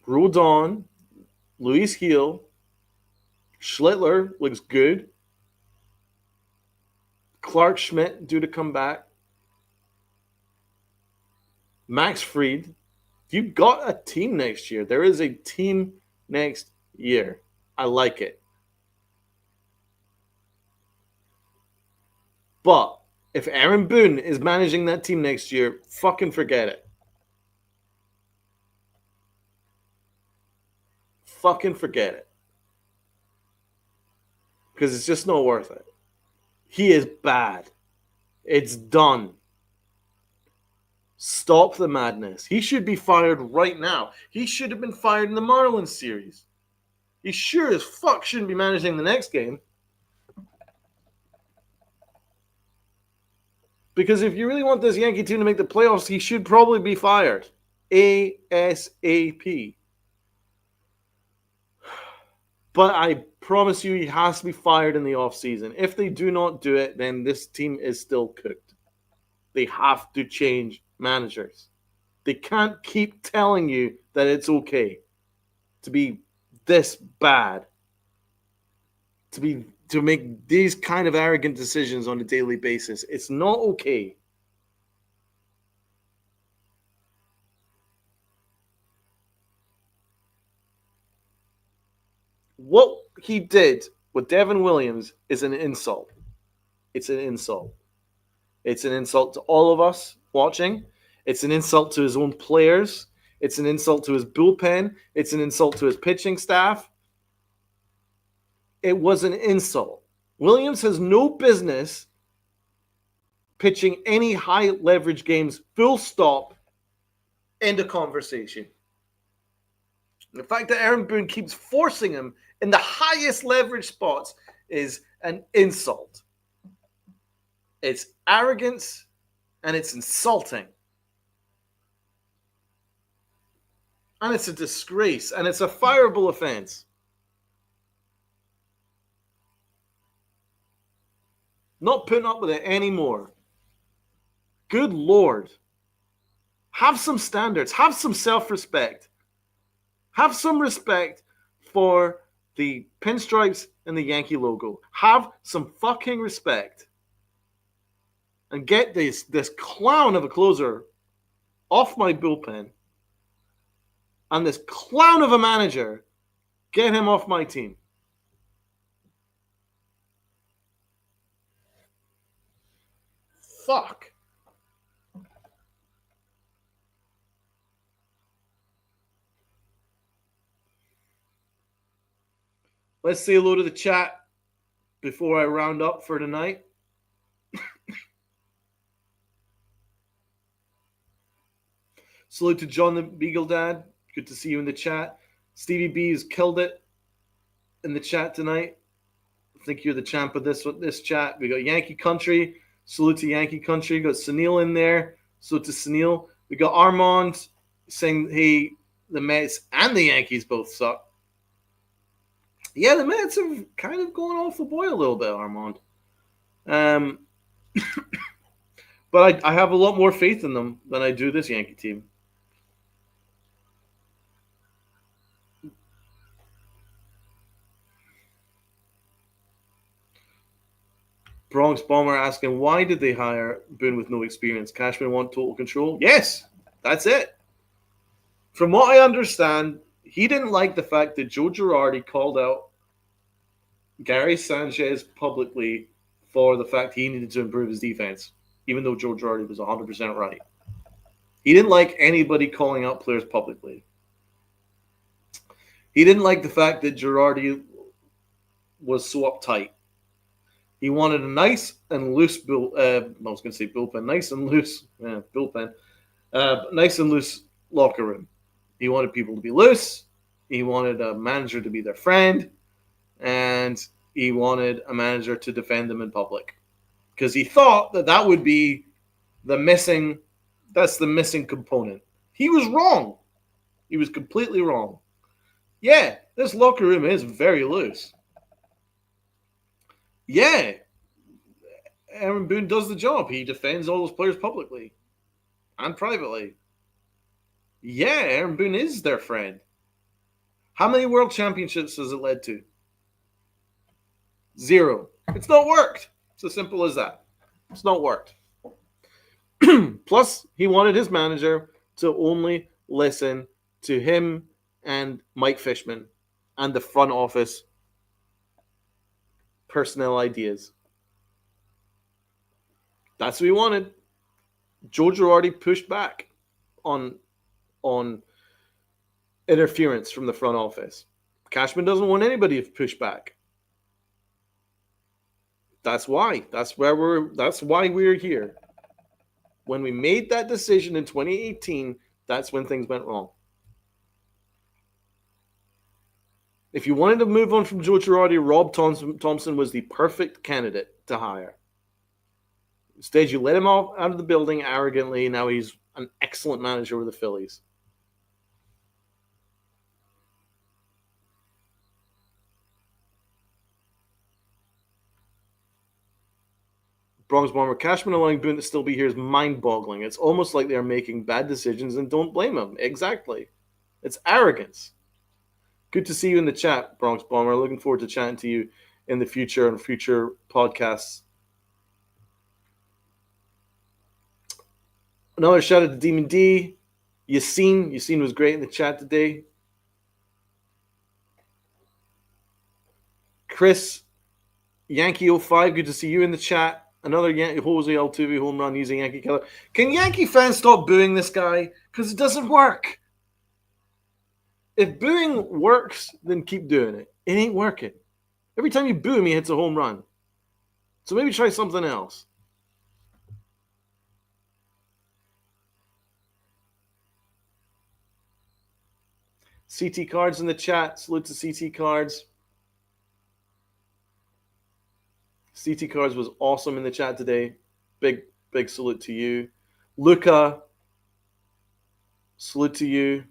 Rodon, Luis Gil, Schlittler looks good. Clark Schmidt due to come back. Max Fried. You've got a team next year. There is a team next year. I like it. But if Aaron Boone is managing that team next year, fucking forget it. Fucking forget it. Because it's just not worth it. He is bad. It's done. Stop the madness. He should be fired right now. He should have been fired in the Marlins series. He sure as fuck shouldn't be managing the next game. Because if you really want this Yankee team to make the playoffs, he should probably be fired. ASAP. But I promise you he has to be fired in the offseason. If they do not do it, then this team is still cooked. They have to change managers. They can't keep telling you that it's okay to be this bad, to make these kind of arrogant decisions on a daily basis. It's not okay. What he did with Devin Williams is an insult. It's an insult. It's an insult to all of us watching. It's an insult to his own players. It's an insult to his bullpen. It's an insult to his pitching staff. It was an insult. Williams has no business pitching any high leverage games, full stop, end of conversation. The fact that Aaron Boone keeps forcing him in the highest leverage spots is an insult. It's arrogance and it's insulting. And it's a disgrace and it's a fireable offense. Not putting up with it anymore. Good Lord. Have some standards. Have some self-respect. Have some respect for the pinstripes and the Yankee logo. Have some fucking respect. And get this clown of a closer off my bullpen. And this clown of a manager, get him off my team. Fuck. Let's say hello to the chat before I round up for tonight. Salute to John the Beagle Dad. Good to see you in the chat. Stevie B has killed it in the chat tonight. I think you're the champ of this chat. We got Yankee Country. Salute to Yankee Country. We got Sunil in there. Salute to Sunil. We got Armand saying, hey, the Mets and the Yankees both suck. Yeah, the Mets are kind of going off the boil a little bit, Armand. But I have a lot more faith in them than I do this Yankee team. Bronx Bomber asking, why did they hire Boone with no experience? Cashman want total control? Yes, that's it. From what I understand, he didn't like the fact that Joe Girardi called out Gary Sanchez publicly for the fact he needed to improve his defense, even though Joe Girardi was 100% right. He didn't like anybody calling out players publicly. He didn't like the fact that Girardi was so uptight. He wanted a nice and loose bullpen. Nice and loose bullpen. Nice and loose locker room. He wanted people to be loose. He wanted a manager to be their friend. And he wanted a manager to defend them in public. Because he thought that would be the missing component. He was wrong. He was completely wrong. Yeah, this locker room is very loose. Yeah, Aaron Boone does the job. He defends all those players publicly and privately. Yeah, Aaron Boone is their friend. How many world championships has it led to? 0. It's not worked. It's as simple as that. It's not worked. Plus, he wanted his manager to only listen to him and Mike Fishman and the front office personnel ideas. That's what he wanted. Joe Girardi pushed back on interference from the front office. Cashman doesn't want anybody to push back. That's why. That's why we're here. When we made that decision in 2018, that's when things went wrong. If you wanted to move on from Joe Girardi, Rob Thompson was the perfect candidate to hire. Instead, you let him out of the building arrogantly. Now he's an excellent manager with the Phillies. Bronx Bomber, Cashman allowing Boone to still be here is mind-boggling. It's almost like they're making bad decisions and don't blame him. Exactly. It's arrogance. Good to see you in the chat, Bronx Bomber. Looking forward to chatting to you in the future on future podcasts. Another shout out to Demon D. Yassine was great in the chat today. Chris, Yankee05, good to see you in the chat. Another Jose Altuve home run using Yankee Killer. Can Yankee fans stop booing this guy? Because it doesn't work. If booing works, then keep doing it. It ain't working. Every time you boo him, he hits a home run. So maybe try something else. CT Cards in the chat. Salute to CT Cards. CT Cards was awesome in the chat today. Big salute to you. Luca, salute to you.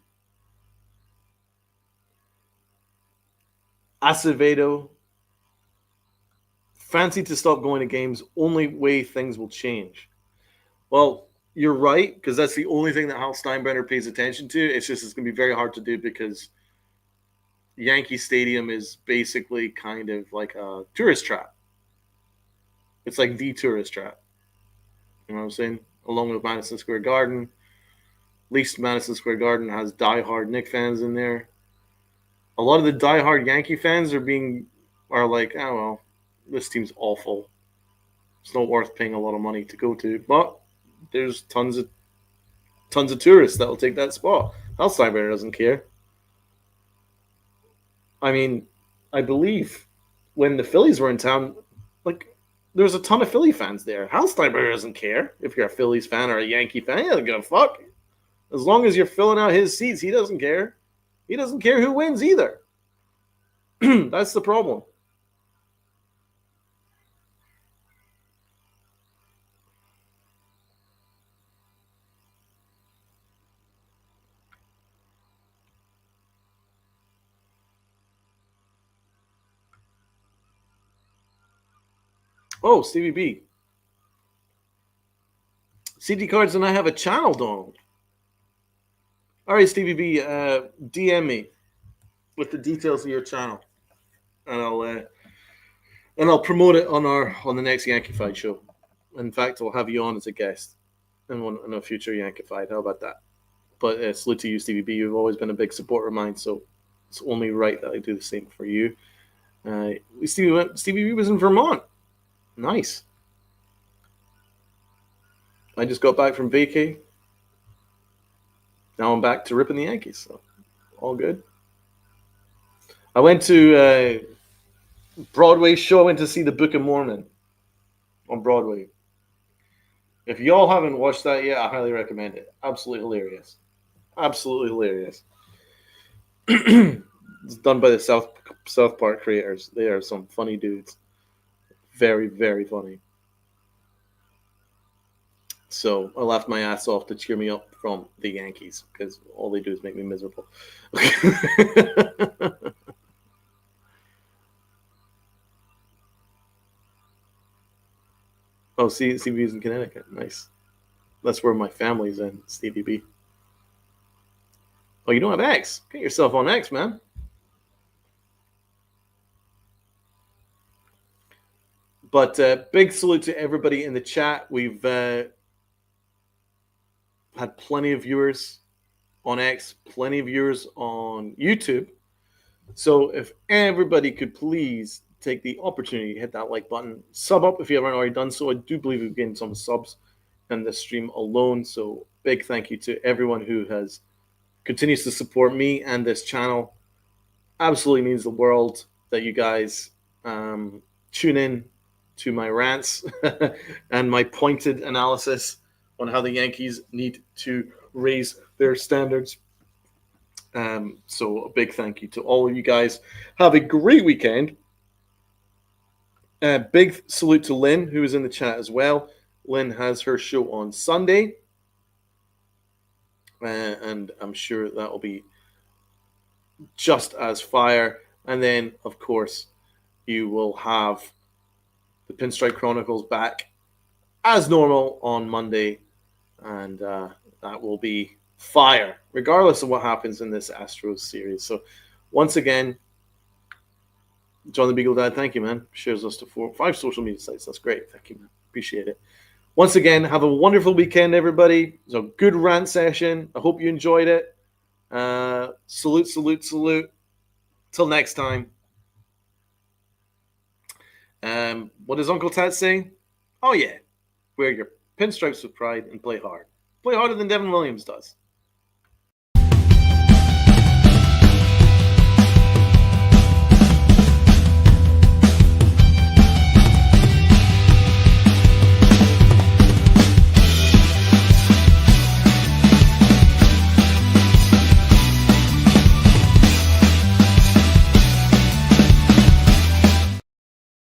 Acevedo, fancy to stop going to games. Only way things will change. Well, you're right, because that's the only thing that Hal Steinbrenner pays attention to. It's going to be very hard to do because Yankee Stadium is basically kind of like a tourist trap. It's like the tourist trap. You know what I'm saying? Along with Madison Square Garden. At least Madison Square Garden has diehard Knicks fans in there. A lot of the diehard Yankee fans are like, oh, well, this team's awful. It's not worth paying a lot of money to go to. But there's tons of tourists that will take that spot. Hal Steinbrenner doesn't care. I mean, I believe when the Phillies were in town, like, there was a ton of Philly fans there. Hal Steinbrenner doesn't care if you're a Phillies fan or a Yankee fan. He doesn't give a fuck. As long as you're filling out his seats, he doesn't care. He doesn't care who wins either. That's the problem. Oh, Stevie B. CD Cards and I have a channel, Donald. All right, Stevie B, DM me with the details of your channel, and I'll promote it on the next YANKIFIED show. In fact, I'll have you on as a guest in a future YANKIFIED. How about that? But salute to you, Stevie B. You've always been a big supporter of mine, so it's only right that I do the same for you. Stevie B was in Vermont. Nice. I just got back from vacay. Now I'm back to ripping the Yankees, so all good. I went to a Broadway show. I went to see The Book of Mormon on Broadway. If y'all haven't watched that yet, I highly recommend it. Absolutely hilarious. Absolutely hilarious. It's done by the South Park creators. They are some funny dudes. Very, very funny. So I laughed my ass off to cheer me up from the Yankees because all they do is make me miserable. Oh, CB's in Connecticut. Nice. That's where my family's in, Stevie B. Oh, you don't have X? Get yourself on X, man. But big salute to everybody in the chat. We've had plenty of viewers on X, plenty of viewers on YouTube. So if everybody could please take the opportunity to hit that like button, sub up if you haven't already done so. I do believe we've gained some subs in this stream alone. So big thank you to everyone who continues to support me and this channel. Absolutely means the world that you guys tune in to my rants and my pointed analysis on how the Yankees need to raise their standards. So a big thank you to all of you guys. Have a great weekend. Big salute to Lynn, who is in the chat as well. Lynn has her show on Sunday. And I'm sure that will be just as fire. And then, of course, you will have the Pinstripe Chronicles back as normal on Monday, and that will be fire, regardless of what happens in this Astros series. So, once again, John the Beagle Dad, thank you, man. Shares us to 5 social media sites. That's great. Thank you, man. Appreciate it. Once again, have a wonderful weekend, everybody. It was a good rant session. I hope you enjoyed it. Salute, salute, salute. Till next time. What does Uncle Tat say? Oh, yeah. Wear your pinstripes with pride and play hard. Play harder than Devin Williams does.